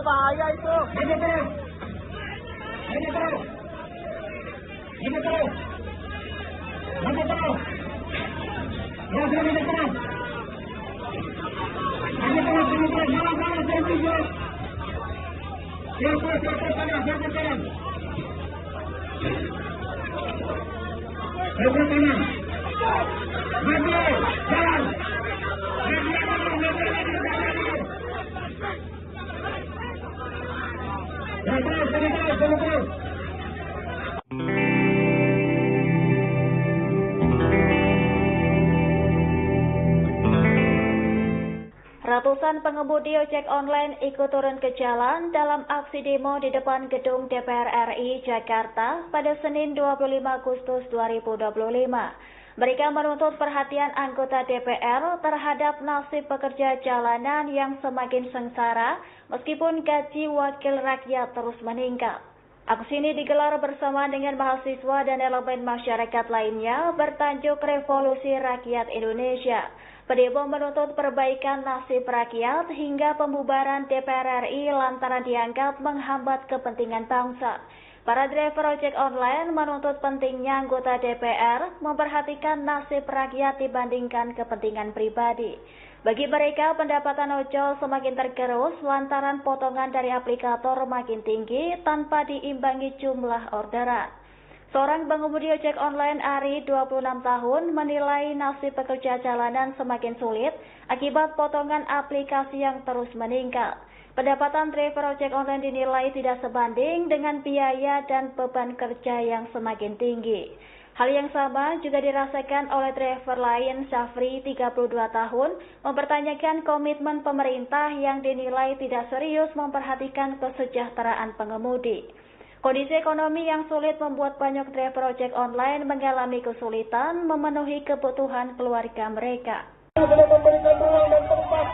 Bahaya itu.
Ratusan pengemudi ojek online ikut turun ke jalan dalam aksi demo di depan gedung DPR RI Jakarta pada Senin 25 Agustus 2025. Mereka menuntut perhatian anggota DPR terhadap nasib pekerja jalanan yang semakin sengsara meskipun gaji wakil rakyat terus meningkat. Aksi ini digelar bersama dengan mahasiswa dan elemen masyarakat lainnya bertajuk Revolusi Rakyat Indonesia. Pendemo menuntut perbaikan nasib rakyat hingga pembubaran DPR RI lantaran dianggap menghambat kepentingan bangsa. Para driver ojek online menuntut pentingnya anggota DPR memperhatikan nasib rakyat dibandingkan kepentingan pribadi. Bagi mereka, pendapatan ojol semakin tergerus lantaran potongan dari aplikator makin tinggi tanpa diimbangi jumlah orderan. Seorang pengemudi ojek online Ari, 26 tahun, menilai nasib pekerja jalanan semakin sulit akibat potongan aplikasi yang terus meningkat. Pendapatan driver ojek online dinilai tidak sebanding dengan biaya dan beban kerja yang semakin tinggi. Hal yang sama juga dirasakan oleh driver lain, Syafri, 32 tahun, mempertanyakan komitmen pemerintah yang dinilai tidak serius memperhatikan kesejahteraan pengemudi. Kondisi ekonomi yang sulit membuat banyak driver ojek online mengalami kesulitan memenuhi kebutuhan keluarga mereka.
Memberikan ruang dan tempat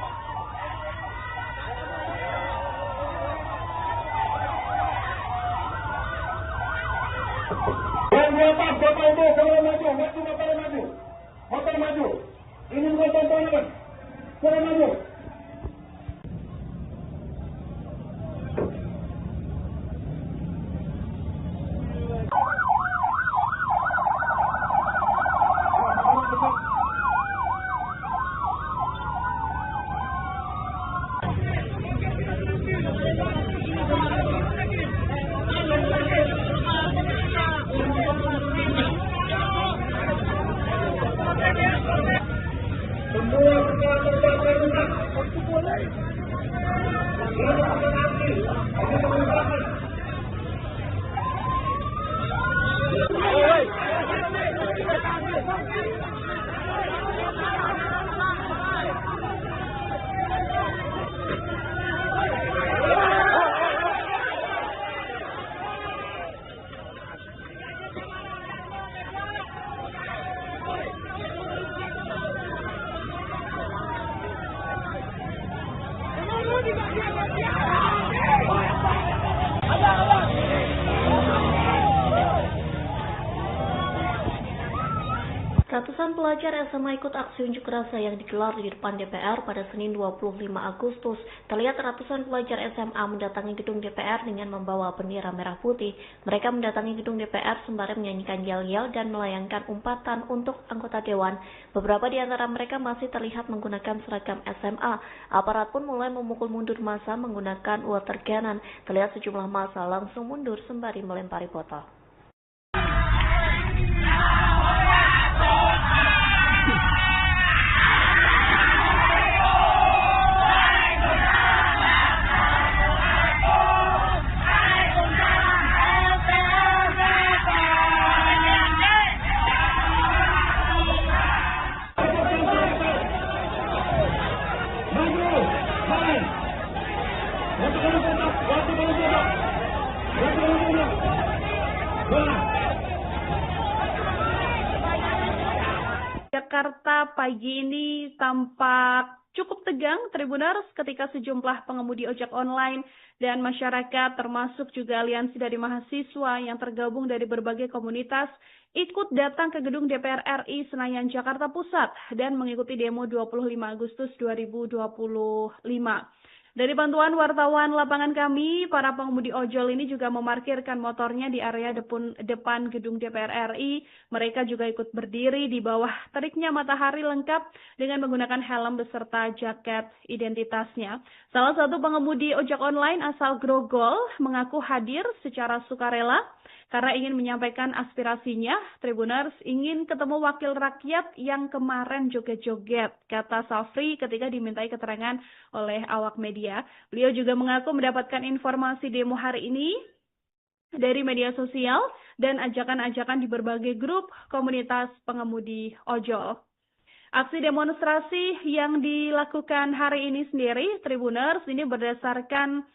yang di atas Bapak Ibu segera maju, motor maju. Ini bukan tontonan, segera maju.
Ratusan pelajar SMA ikut aksi unjuk rasa yang digelar di depan DPR pada Senin 25 Agustus. Terlihat ratusan pelajar SMA mendatangi gedung DPR dengan membawa bendera merah putih. Mereka mendatangi gedung DPR sembari menyanyikan yel-yel dan melayangkan umpatan untuk anggota dewan. Beberapa di antara mereka masih terlihat menggunakan seragam SMA. Aparat pun mulai memukul mundur massa menggunakan water cannon. Terlihat sejumlah massa langsung mundur sembari melempari botol.
Jakarta pagi ini tampak cukup tegang Tribuners ketika sejumlah pengemudi ojek online dan masyarakat termasuk juga aliansi dari mahasiswa yang tergabung dari berbagai komunitas ikut datang ke gedung DPR RI Senayan Jakarta Pusat dan mengikuti demo 25 Agustus 2025. Dari bantuan wartawan lapangan kami, para pengemudi ojol ini juga memarkirkan motornya di area depan gedung DPR RI. Mereka juga ikut berdiri di bawah teriknya matahari lengkap dengan menggunakan helm beserta jaket identitasnya. Salah satu pengemudi ojek online asal Grogol mengaku hadir secara sukarela karena ingin menyampaikan aspirasinya. Tribuners ingin ketemu wakil rakyat yang kemarin joget-joget, kata Safri ketika dimintai keterangan oleh awak media. Beliau juga mengaku mendapatkan informasi demo hari ini dari media sosial dan ajakan-ajakan di berbagai grup komunitas pengemudi ojol. Aksi demonstrasi yang dilakukan hari ini sendiri, Tribuners, ini berdasarkan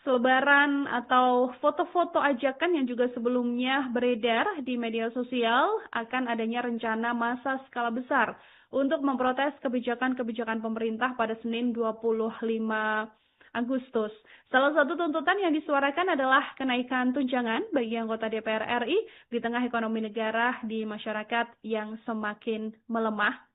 selebaran atau foto-foto ajakan yang juga sebelumnya beredar di media sosial akan adanya rencana massa skala besar untuk memprotes kebijakan-kebijakan pemerintah pada Senin 25 Agustus. Salah satu tuntutan yang disuarakan adalah kenaikan tunjangan bagi anggota DPR RI di tengah ekonomi negara di masyarakat yang semakin melemah.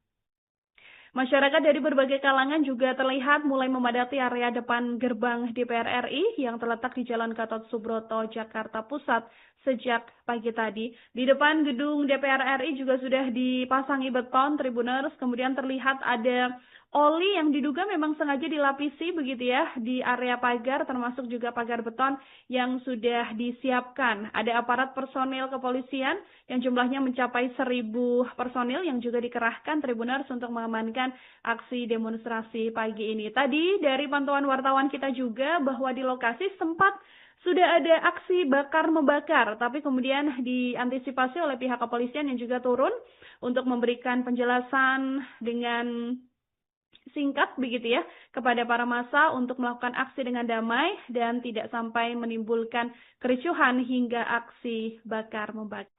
Masyarakat dari berbagai kalangan juga terlihat mulai memadati area depan gerbang DPR RI yang terletak di Jalan Gatot Subroto, Jakarta Pusat sejak pagi tadi. Di depan gedung DPR RI juga sudah dipasangi beton, Tribuners, kemudian terlihat ada oli yang diduga memang sengaja dilapisi begitu ya di area pagar, termasuk juga pagar beton yang sudah disiapkan. Ada aparat personil kepolisian yang jumlahnya mencapai 1.000 personil yang juga dikerahkan Tribuners untuk mengamankan aksi demonstrasi pagi ini. Tadi dari pantauan wartawan kita juga bahwa di lokasi sempat sudah ada aksi bakar membakar, tapi kemudian diantisipasi oleh pihak kepolisian yang juga turun untuk memberikan penjelasan dengan singkat begitu ya kepada para massa untuk melakukan aksi dengan damai dan tidak sampai menimbulkan kericuhan hingga aksi bakar membakar.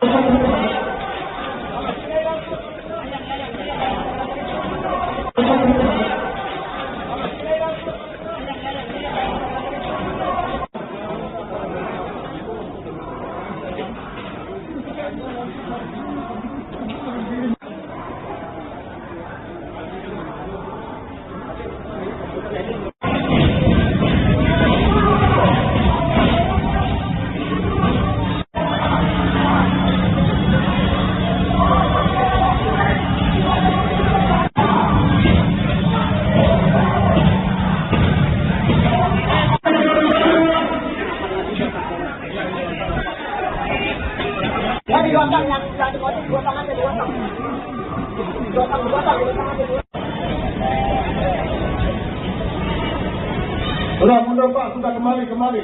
Sudah mundur Pak, sudah kembali.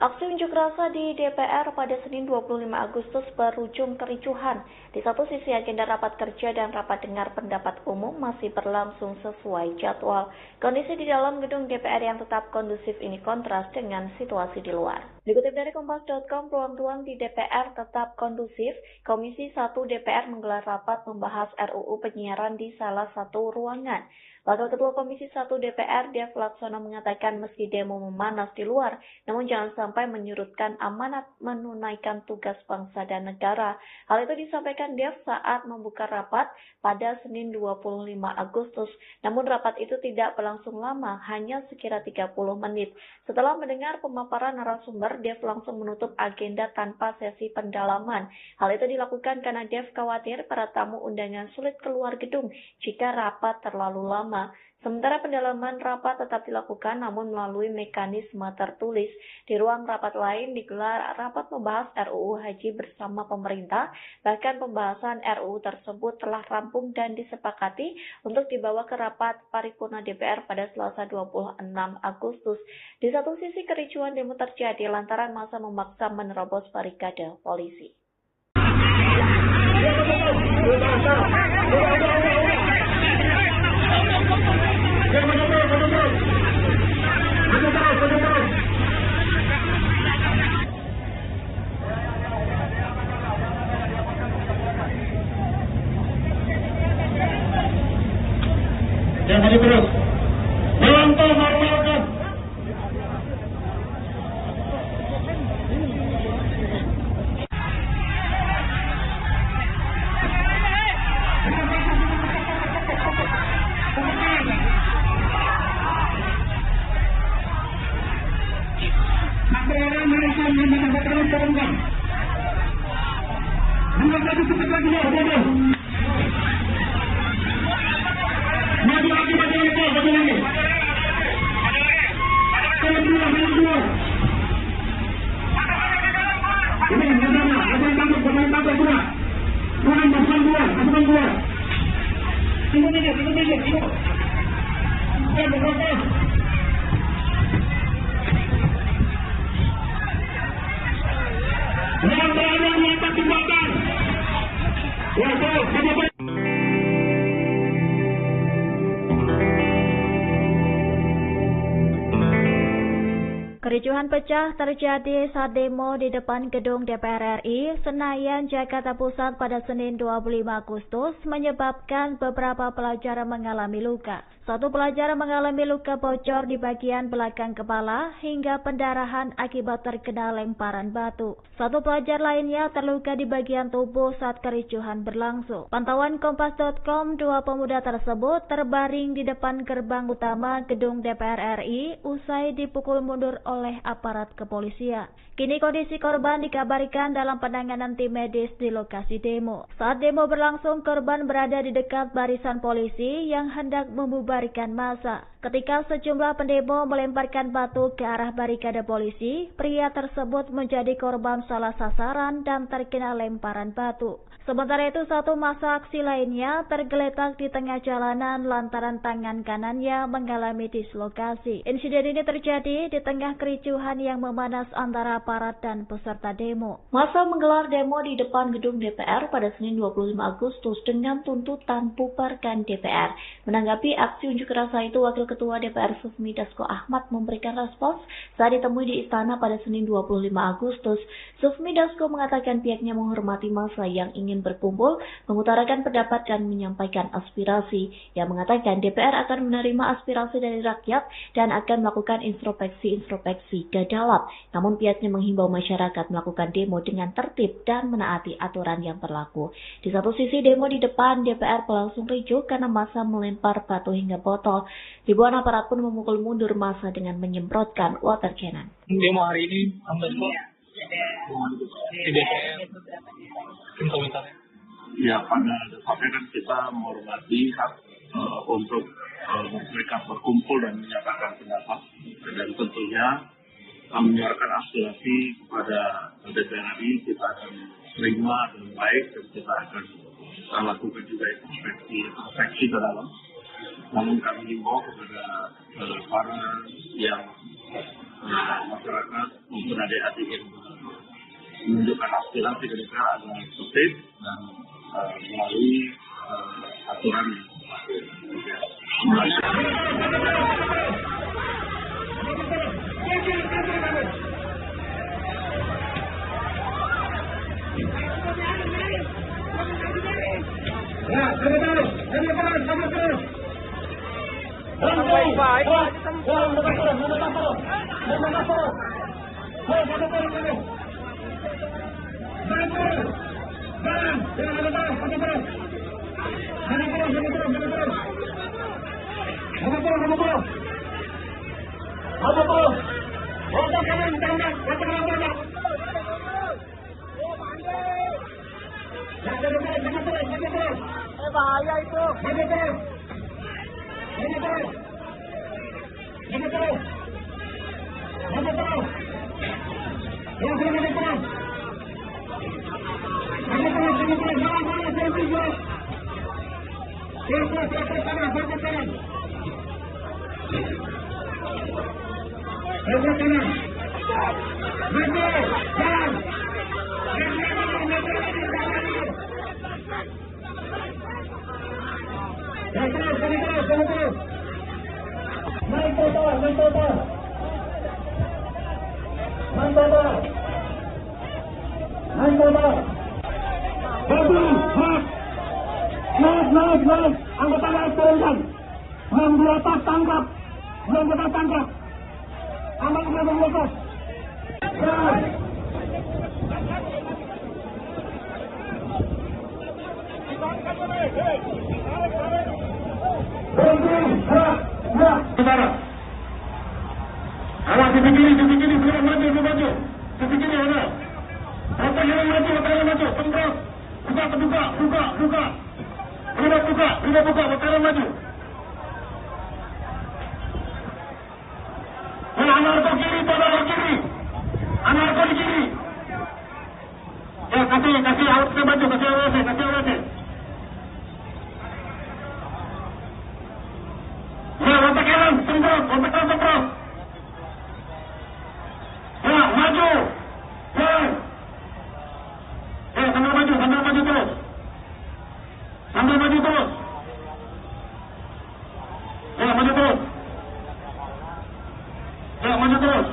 Aksi unjuk rasa di DPR pada Senin 25 Agustus berujung kericuhan. Di satu sisi agenda rapat kerja dan rapat dengar pendapat umum masih berlangsung sesuai jadwal. Kondisi di dalam gedung DPR yang tetap kondusif ini kontras dengan situasi di luar. Dikutip dari Kompas.com, ruang-ruang di DPR tetap kondusif. Komisi 1 DPR menggelar rapat membahas RUU penyiaran di salah satu ruangan. Wakil Ketua Komisi 1 DPR, Dev Laksono mengatakan meski demo memanas di luar, namun jangan sampai menyurutkan amanat menunaikan tugas bangsa dan negara. Hal itu disampaikan Dev saat membuka rapat pada Senin 25 Agustus. Namun rapat itu tidak berlangsung lama, hanya sekira 30 menit. Setelah mendengar pemaparan narasumber, Dev langsung menutup agenda tanpa sesi pendalaman. Hal itu dilakukan karena Dev khawatir para tamu undangan sulit keluar gedung jika rapat terlalu lama. Sementara pendalaman rapat tetap dilakukan namun melalui mekanisme tertulis. Di ruang rapat lain digelar rapat membahas RUU Haji bersama pemerintah. Bahkan pembahasan RUU tersebut telah rampung dan disepakati untuk dibawa ke rapat paripurna DPR pada Selasa 26 Agustus. Di satu sisi kericuan demo terjadi lantaran massa memaksa menerobos barikade polisi.
Maju terus. Memantau masyarakat.
Kericuhan pecah terjadi saat demo di depan gedung DPR RI, Senayan, Jakarta Pusat pada Senin 25 Agustus menyebabkan beberapa pelajar mengalami luka. Satu pelajar mengalami luka bocor di bagian belakang kepala hingga pendarahan akibat terkena lemparan batu. Satu pelajar lainnya terluka di bagian tubuh saat kericuhan berlangsung. Pantauan Kompas.com, dua pemuda tersebut terbaring di depan gerbang utama gedung DPR RI usai dipukul mundur oleh aparat kepolisian. Kini kondisi korban dikabarkan dalam penanganan tim medis di lokasi demo. Saat demo berlangsung, korban berada di dekat barisan polisi yang hendak membubarkan massa. Ketika sejumlah pendemo melemparkan batu ke arah barikade polisi, pria tersebut menjadi korban salah sasaran dan terkena lemparan batu. Sementara itu, satu massa aksi lainnya tergeletak di tengah jalanan lantaran tangan kanannya mengalami dislokasi. Insiden ini terjadi di tengah kericuhan yang memanas antara aparat dan peserta demo.
Massa menggelar demo di depan gedung DPR pada Senin 25 Agustus dengan tuntutan bubarkan DPR. Menanggapi aksi unjuk rasa itu, Wakil Ketua DPR Sufmi Dasko Ahmad memberikan respons saat ditemui di istana pada Senin 25 Agustus. Sufmi Dasko mengatakan pihaknya menghormati massa yang ingin berkumpul, mengutarakan pendapat dan menyampaikan aspirasi. Yang mengatakan DPR akan menerima aspirasi dari rakyat dan akan melakukan introspeksi ke dalam. Namun pihaknya menghimbau masyarakat melakukan demo dengan tertib dan menaati aturan yang berlaku. Di satu sisi, demo di depan DPR berlangsung ricuh karena massa melempar batu hingga botol. Ribuan aparat pun memukul mundur massa dengan menyemprotkan water cannon.
Demo hari ini di DPR, komentarnya.
Ya, pada dasarnya kan kita menghormati hak untuk mereka berkumpul dan menyatakan pendapat, dan tentunya menyuarakan aspirasi kepada DPR RI kita akan terima dengan baik dan kita akan lakukan juga introspeksi ke dalam. Namun kami himbau kepada para yang masyarakat maupun adik-adik yang menunjukkan aspirasi ke DPR agar tertib dan melalui aturan yang
bahaya itu. Naik, anggota naik turunkan. Belum di atas tangkap. Belum kita tangkap. Aman belum lepas. Awas di kiri, sekarang maju. Sisi kiri ada. Otak yang maju, tempat. Buka. Sudah buka, bertahan maju. Anarko kiri, kiri. Anarko di kiri. Ya, kasih awak saya maju, kasih awak. Ya, otak kanan, semprot. Ya, maju. Ya, sambil maju terus. Sambil maju terus. Ya, maju terus.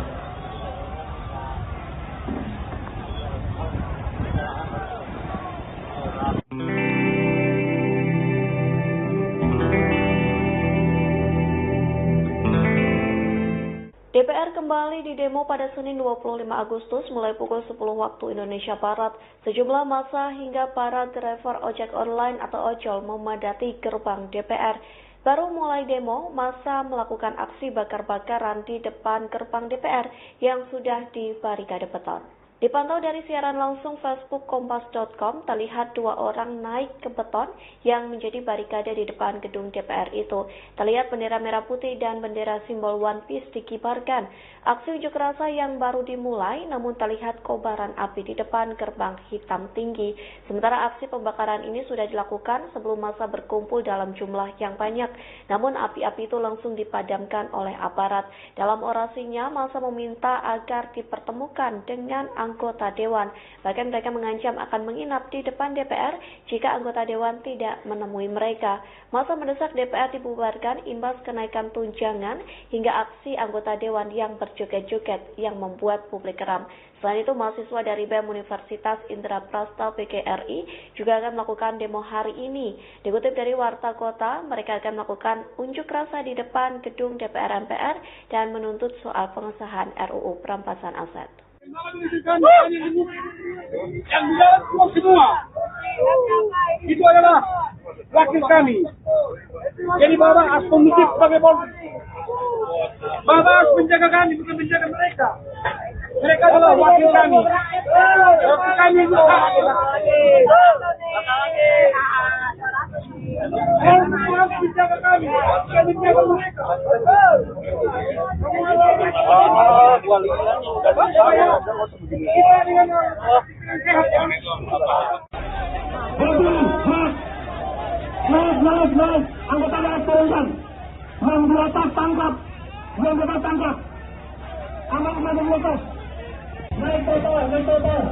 kembali di demo pada Senin 25 Agustus mulai pukul 10 waktu Indonesia Barat. Sejumlah massa hingga para driver ojek online atau ojol memadati gerbang DPR. Baru mulai demo, massa melakukan aksi bakar-bakaran di depan gerbang DPR yang sudah dibarikade beton. Dipantau dari siaran langsung Facebook Kompas.com, terlihat dua orang naik ke beton yang menjadi barikade di depan gedung DPR itu. Terlihat bendera merah putih dan bendera simbol One Piece dikibarkan. Aksi unjuk rasa yang baru dimulai, namun terlihat kobaran api di depan gerbang hitam tinggi. Sementara aksi pembakaran ini sudah dilakukan sebelum massa berkumpul dalam jumlah yang banyak. Namun api-api itu langsung dipadamkan oleh aparat. Dalam orasinya, massa meminta agar dipertemukan dengan anggota dewan. Bahkan mereka mengancam akan menginap di depan DPR jika anggota dewan tidak menemui mereka. Massa mendesak DPR dibubarkan imbas kenaikan tunjangan hingga aksi anggota dewan yang berjoget-joget yang membuat publik geram. Selain itu, mahasiswa dari BEM Universitas Indraprasta PGRI juga akan melakukan demo hari ini. Dikutip dari Warta Kota, mereka akan melakukan unjuk rasa di depan gedung DPR MPR dan menuntut soal pengesahan RUU perampasan aset.
Yang di dalam semua itu adalah wakil kami. Jadi Bapak harus kondusif sebagai polisi. Bapak harus menjaga kami, bukan menjaga mereka. Mereka adalah wakil kami. Wakil kami itu harus menjaga kami, bukan menjaga mereka.
Mas, anggota harus turunkan. Yang di atas tangkap. Yang di atas tangkap. Aman di atas. Naik total. Menutup.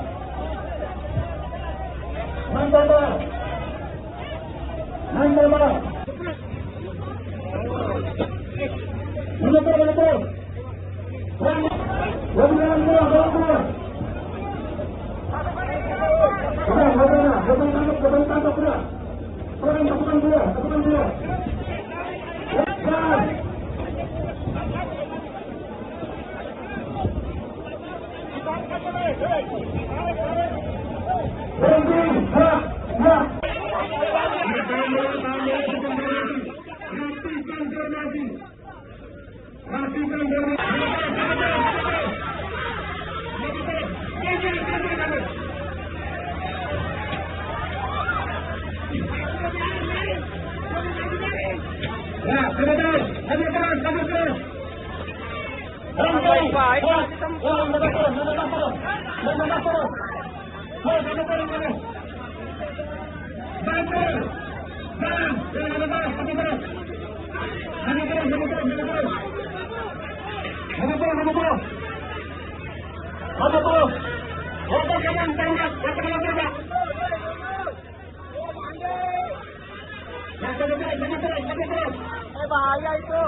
Bahaya itu.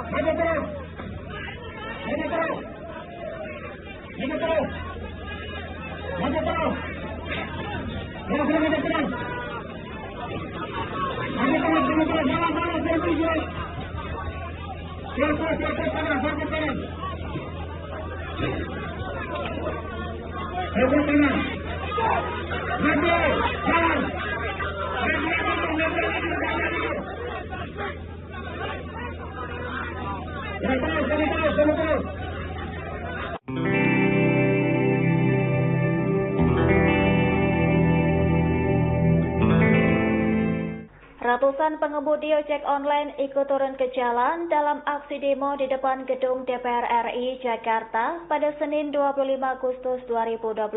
Ratusan pengemudi ojek online ikut turun ke jalan dalam aksi demo di depan gedung DPR RI Jakarta pada Senin 25 Agustus 2025.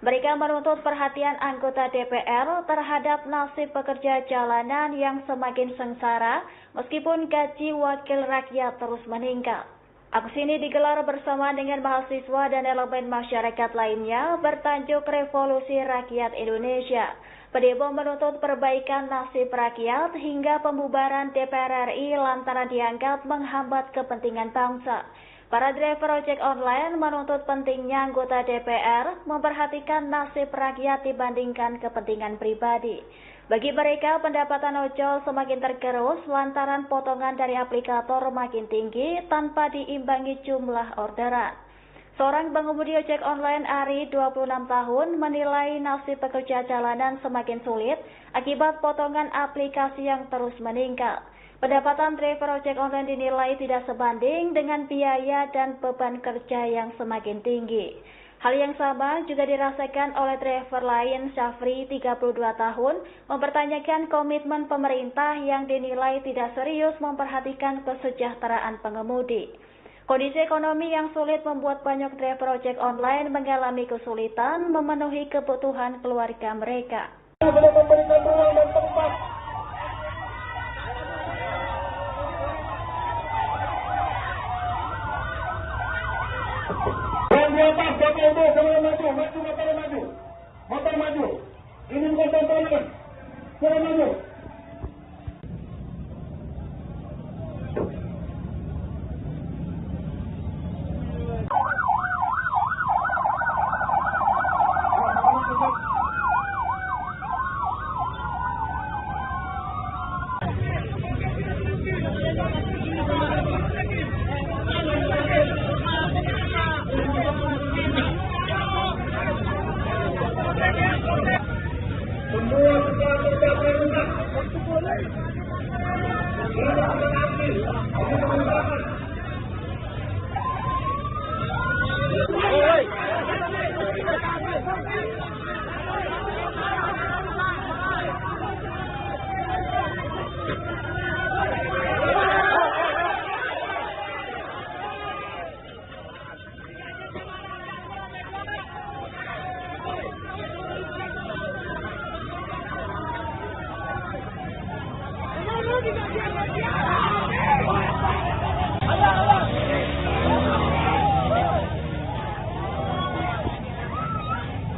Mereka menuntut perhatian anggota DPR terhadap nasib pekerja jalanan yang semakin sengsara meskipun gaji wakil rakyat terus meningkat. Aksi ini digelar bersama dengan mahasiswa dan elemen masyarakat lainnya bertajuk Revolusi Rakyat Indonesia. Pendemo menuntut perbaikan nasib rakyat hingga pembubaran DPR RI lantaran dianggap menghambat kepentingan bangsa.
Para driver ojek online menuntut pentingnya anggota DPR memperhatikan nasib rakyat dibandingkan kepentingan pribadi. Bagi mereka, pendapatan ojol semakin tergerus lantaran potongan dari aplikator makin tinggi tanpa diimbangi jumlah orderan. Seorang pengemudi ojek online Ari, 26 tahun, menilai nasib pekerja jalanan semakin sulit akibat potongan aplikasi yang terus meningkat. Pendapatan driver ojek online dinilai tidak sebanding dengan biaya dan beban kerja yang semakin tinggi. Hal yang sama juga dirasakan oleh driver lain, Syafri, 32 tahun, mempertanyakan komitmen pemerintah yang dinilai tidak serius memperhatikan kesejahteraan pengemudi. Kondisi ekonomi yang sulit membuat banyak driver ojek online mengalami kesulitan memenuhi kebutuhan keluarga mereka.
Sudah memberikan ruang dan tempat. Yang di atas, Bapak Ibu, kalian maju, motor maju. Ini bukan tontonan, kalian maju.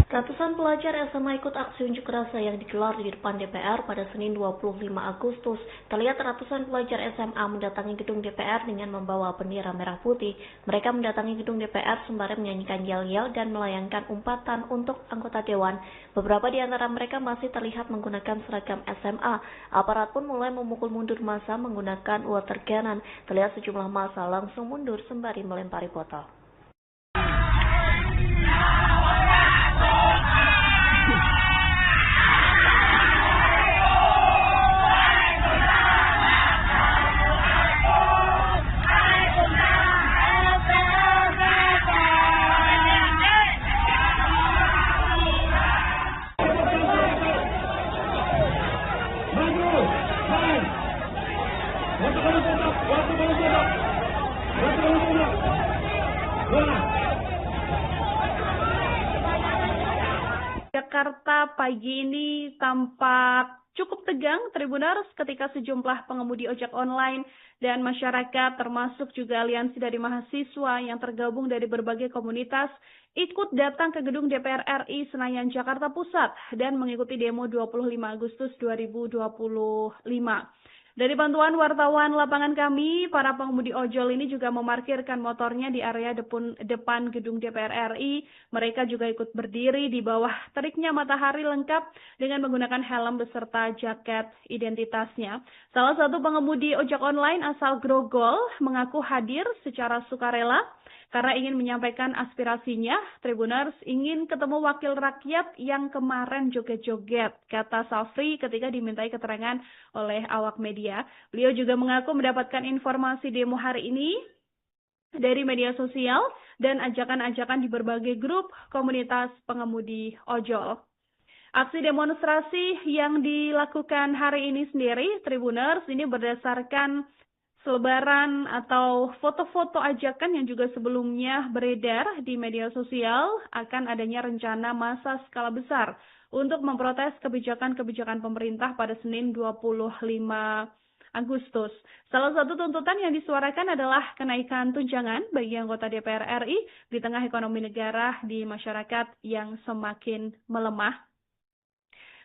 Ratusan pelajar SMA ikut aksi unjuk rasa yang digelar di depan DPR pada Senin 25 Agustus. Terlihat ratusan pelajar SMA mendatangi gedung DPR dengan membawa bendera merah putih. Mereka mendatangi gedung DPR sembari menyanyikan yel-yel dan melayangkan umpatan untuk anggota dewan. Beberapa di antara mereka masih terlihat menggunakan seragam SMA. Aparat pun mulai memukul mundur massa menggunakan water cannon. Terlihat sejumlah massa langsung mundur sembari melempari botol.
Jakarta pagi ini tampak cukup tegang, Tribuners, ketika sejumlah pengemudi ojek online dan masyarakat termasuk juga aliansi dari mahasiswa yang tergabung dari berbagai komunitas ikut datang ke gedung DPR RI Senayan, Jakarta Pusat dan mengikuti demo 25 Agustus 2025. Dari bantuan wartawan lapangan kami, para pengemudi ojol ini juga memarkirkan motornya di area depan gedung DPR RI. Mereka juga ikut berdiri di bawah teriknya matahari lengkap dengan menggunakan helm beserta jaket identitasnya. Salah satu pengemudi ojek online asal Grogol mengaku hadir secara sukarela karena ingin menyampaikan aspirasinya. Tribuners ingin ketemu wakil rakyat yang kemarin joget-joget, kata Safri ketika dimintai keterangan oleh awak media. Beliau juga mengaku mendapatkan informasi demo hari ini dari media sosial dan ajakan-ajakan di berbagai grup komunitas pengemudi ojol. Aksi demonstrasi yang dilakukan hari ini sendiri, Tribuners, ini berdasarkan selebaran atau foto-foto ajakan yang juga sebelumnya beredar di media sosial akan adanya rencana massa skala besar untuk memprotes kebijakan-kebijakan pemerintah pada Senin 25 Agustus. Salah satu tuntutan yang disuarakan adalah kenaikan tunjangan bagi anggota DPR RI di tengah ekonomi negara di masyarakat yang semakin melemah.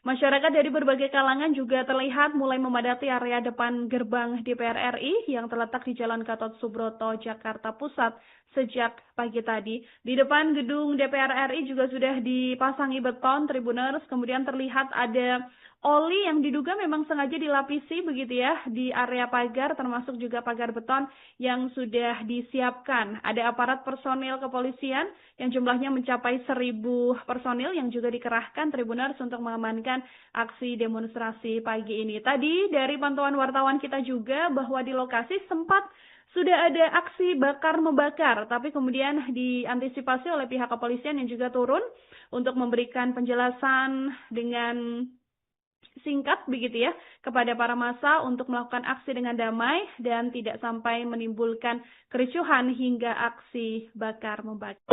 Masyarakat dari berbagai kalangan juga terlihat mulai memadati area depan gerbang DPR RI yang terletak di Jalan Gatot Subroto, Jakarta Pusat sejak pagi tadi. Di depan gedung DPR RI juga sudah dipasangi beton, Tribuners, kemudian terlihat ada oli yang diduga memang sengaja dilapisi begitu ya di area pagar, termasuk juga pagar beton yang sudah disiapkan. Ada aparat personil kepolisian yang jumlahnya mencapai 1.000 personil yang juga dikerahkan Tribuners untuk mengamankan aksi demonstrasi pagi ini. Tadi dari pantauan wartawan kita juga bahwa di lokasi sempat sudah ada aksi bakar-membakar, tapi kemudian diantisipasi oleh pihak kepolisian yang juga turun untuk memberikan penjelasan dengan singkat begitu ya kepada para massa untuk melakukan aksi dengan damai dan tidak sampai menimbulkan kericuhan hingga aksi bakar-membakar.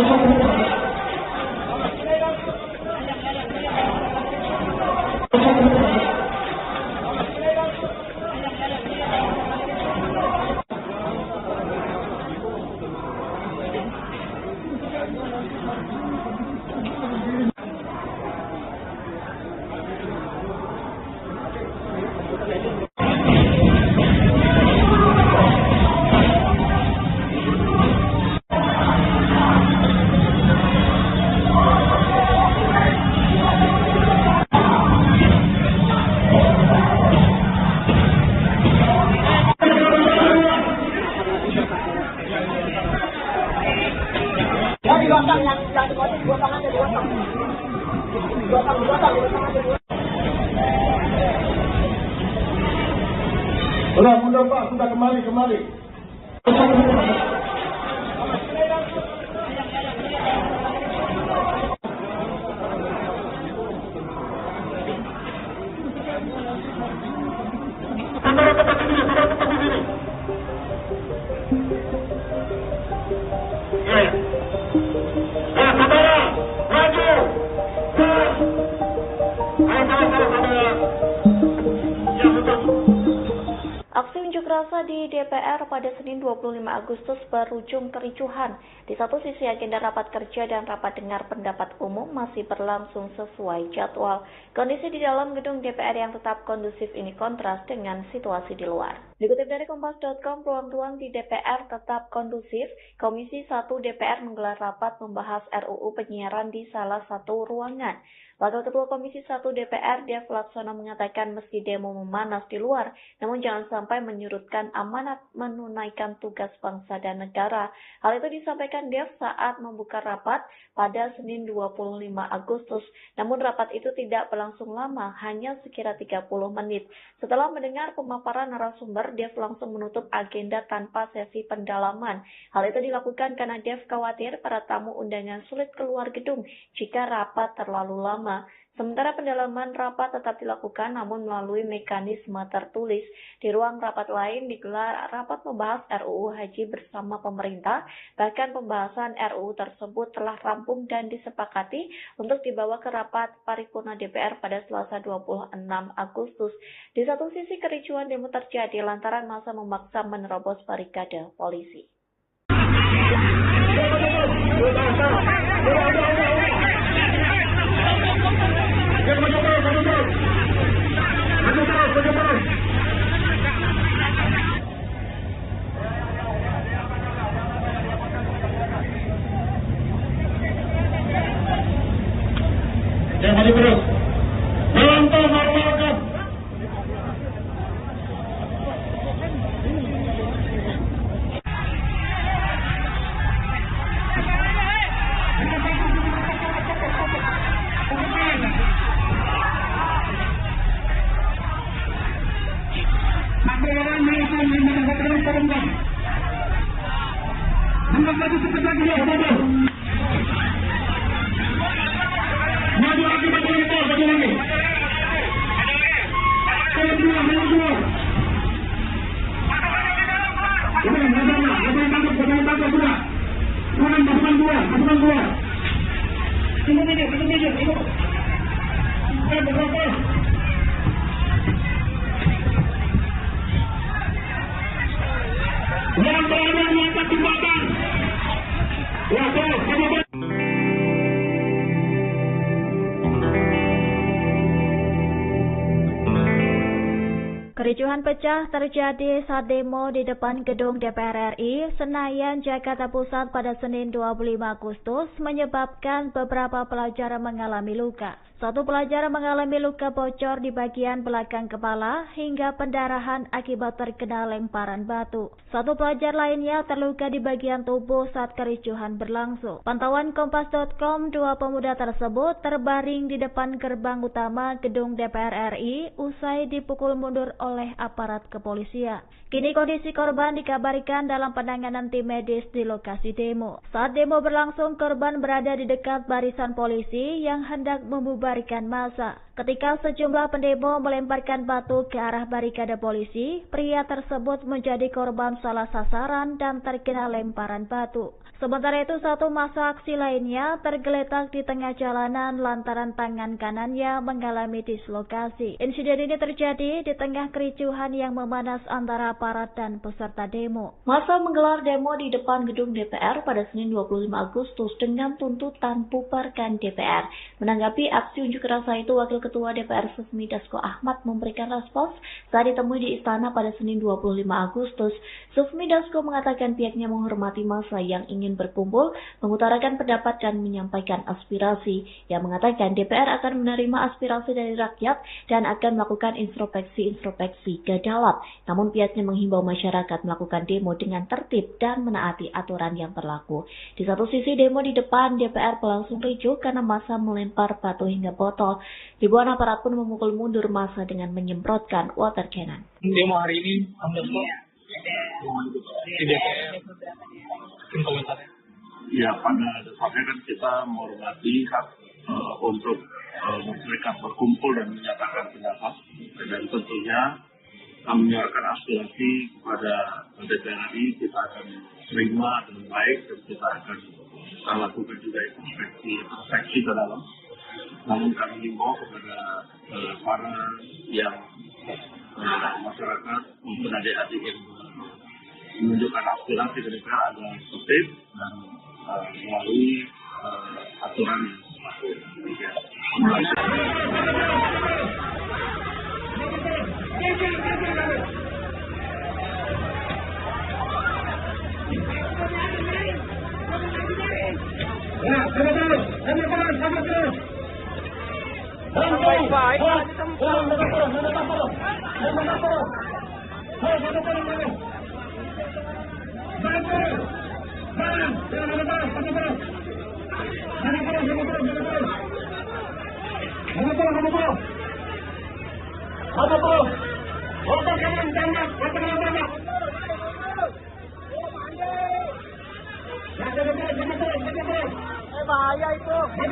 Sudah Pak, sudah kembali. Saudara tetap di sini. Ya, saudara, maju. Saudara. Ya, betul.
Aksi unjuk rasa di DPR pada Senin 25 Agustus berujung kericuhan. Di satu sisi agenda rapat kerja dan rapat dengar pendapat umum masih berlangsung sesuai jadwal. Kondisi di dalam gedung DPR yang tetap kondusif ini kontras dengan situasi di luar. Dikutip dari Kompas.com, ruang-ruang di DPR tetap kondusif. Komisi 1 DPR menggelar rapat membahas RUU penyiaran di salah satu ruangan. Wakil Ketua Komisi 1 DPR, Dev Laksono mengatakan meski demo memanas di luar, namun jangan sampai menyurutkan amanat menunaikan tugas bangsa dan negara. Hal itu disampaikan Dev saat membuka rapat pada Senin 25 Agustus. Namun rapat itu tidak berlangsung lama, hanya sekira 30 menit. Setelah mendengar pemaparan narasumber, Dev langsung menutup agenda tanpa sesi pendalaman. Hal itu dilakukan karena Dev khawatir para tamu undangan sulit keluar gedung jika rapat terlalu lama. Sementara pendalaman rapat tetap dilakukan namun melalui mekanisme tertulis. Di ruang rapat lain digelar rapat membahas RUU Haji bersama pemerintah. Bahkan pembahasan RUU tersebut telah rampung dan disepakati untuk dibawa ke rapat paripurna DPR pada Selasa 26 Agustus. Di satu sisi kericuan demo terjadi lantaran massa memaksa menerobos barikade polisi.
Maju terus. Melantau marwahkan.
Kericuhan pecah terjadi saat demo di depan gedung DPR RI, Senayan, Jakarta Pusat pada Senin 25 Agustus menyebabkan beberapa pelajar mengalami luka. Satu pelajar mengalami luka bocor di bagian belakang kepala hingga pendarahan akibat terkena lemparan batu. Satu pelajar lainnya terluka di bagian tubuh saat kericuhan berlangsung. Pantauan Kompas.com, dua pemuda tersebut terbaring di depan gerbang utama gedung DPR RI usai dipukul mundur oleh aparat kepolisian. Kini kondisi korban dikabarkan dalam penanganan tim medis di lokasi demo. Saat demo berlangsung, korban berada di dekat barisan polisi yang hendak membubarkan massa. Ketika sejumlah pendemo melemparkan batu ke arah barikade polisi, pria tersebut menjadi korban salah sasaran dan terkena lemparan batu. Sementara itu, satu massa aksi lainnya tergeletak di tengah jalanan lantaran tangan kanannya mengalami dislokasi. Insiden ini terjadi di tengah kericuhan yang memanas antara aparat dan peserta demo.
Massa menggelar demo di depan gedung DPR pada Senin 25 Agustus dengan tuntutan bubarkan DPR. Menanggapi aksi unjuk rasa itu, Wakil Ketua DPR Sufmi Dasko Ahmad memberikan respons saat ditemui di istana pada Senin 25 Agustus. Sufmi Dasko mengatakan pihaknya menghormati massa yang ingin berkumpul, mengutarakan pendapat dan menyampaikan aspirasi. Yang mengatakan DPR akan menerima aspirasi dari rakyat dan akan melakukan introspeksi ke dalam. Namun pihaknya menghimbau masyarakat melakukan demo dengan tertib dan menaati aturan yang berlaku. Di satu sisi, demo di depan DPR berlangsung ricuh karena massa melempar batu hingga botol. Ribuan aparat pun memukul mundur massa dengan menyemprotkan water cannon.
Demo hari ini di DPR. Mungkin komentarnya.
Ya, pada dasarnya kan kita menghormati hak untuk mereka berkumpul dan menyatakan pendapat, dan tentunya menyuarakan aspirasi kepada DPR RI kita akan terima dengan baik dan kita akan lakukan juga introspeksi ke dalam. Namun kami himbau kepada para yang masyarakat maupun adik-adik yang menunjukkan aspirasi ke DPR agar tertib dan melalui aturan yang berlaku.
Bahaya itu. Yang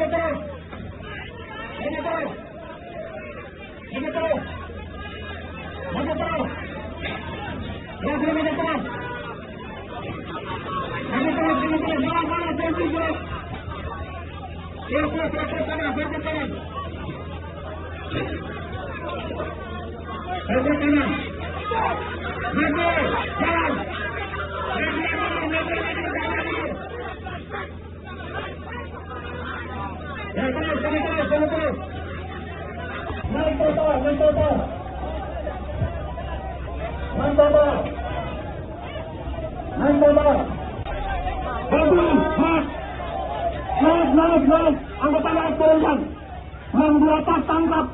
di atas tangkap,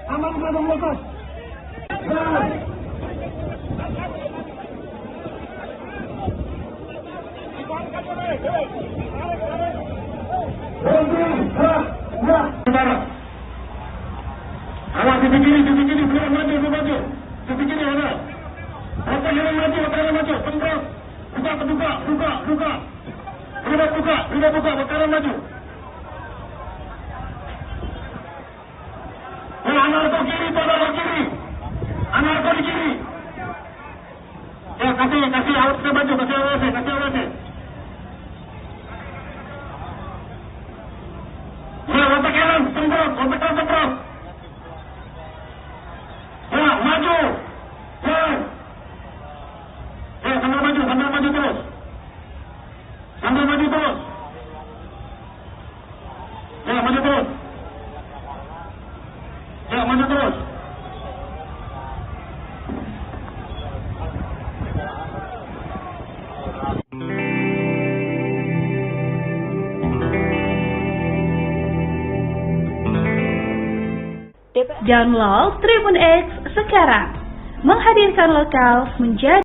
aman belum lepas. Awas di sini, belum maju. Di sini ada. Apa yang maju, tempat. Buka. Sudah buka, bakaran maju. Anarko kiri, anarko di kiri. Ya, kasih awak ke baju, kasih awak. Ya, otak kanan, semprot. Ya, maju. Ya, sambil maju terus. Ya, maju terus.
Download Tribun X sekarang. Menghadirkan lokal menjadi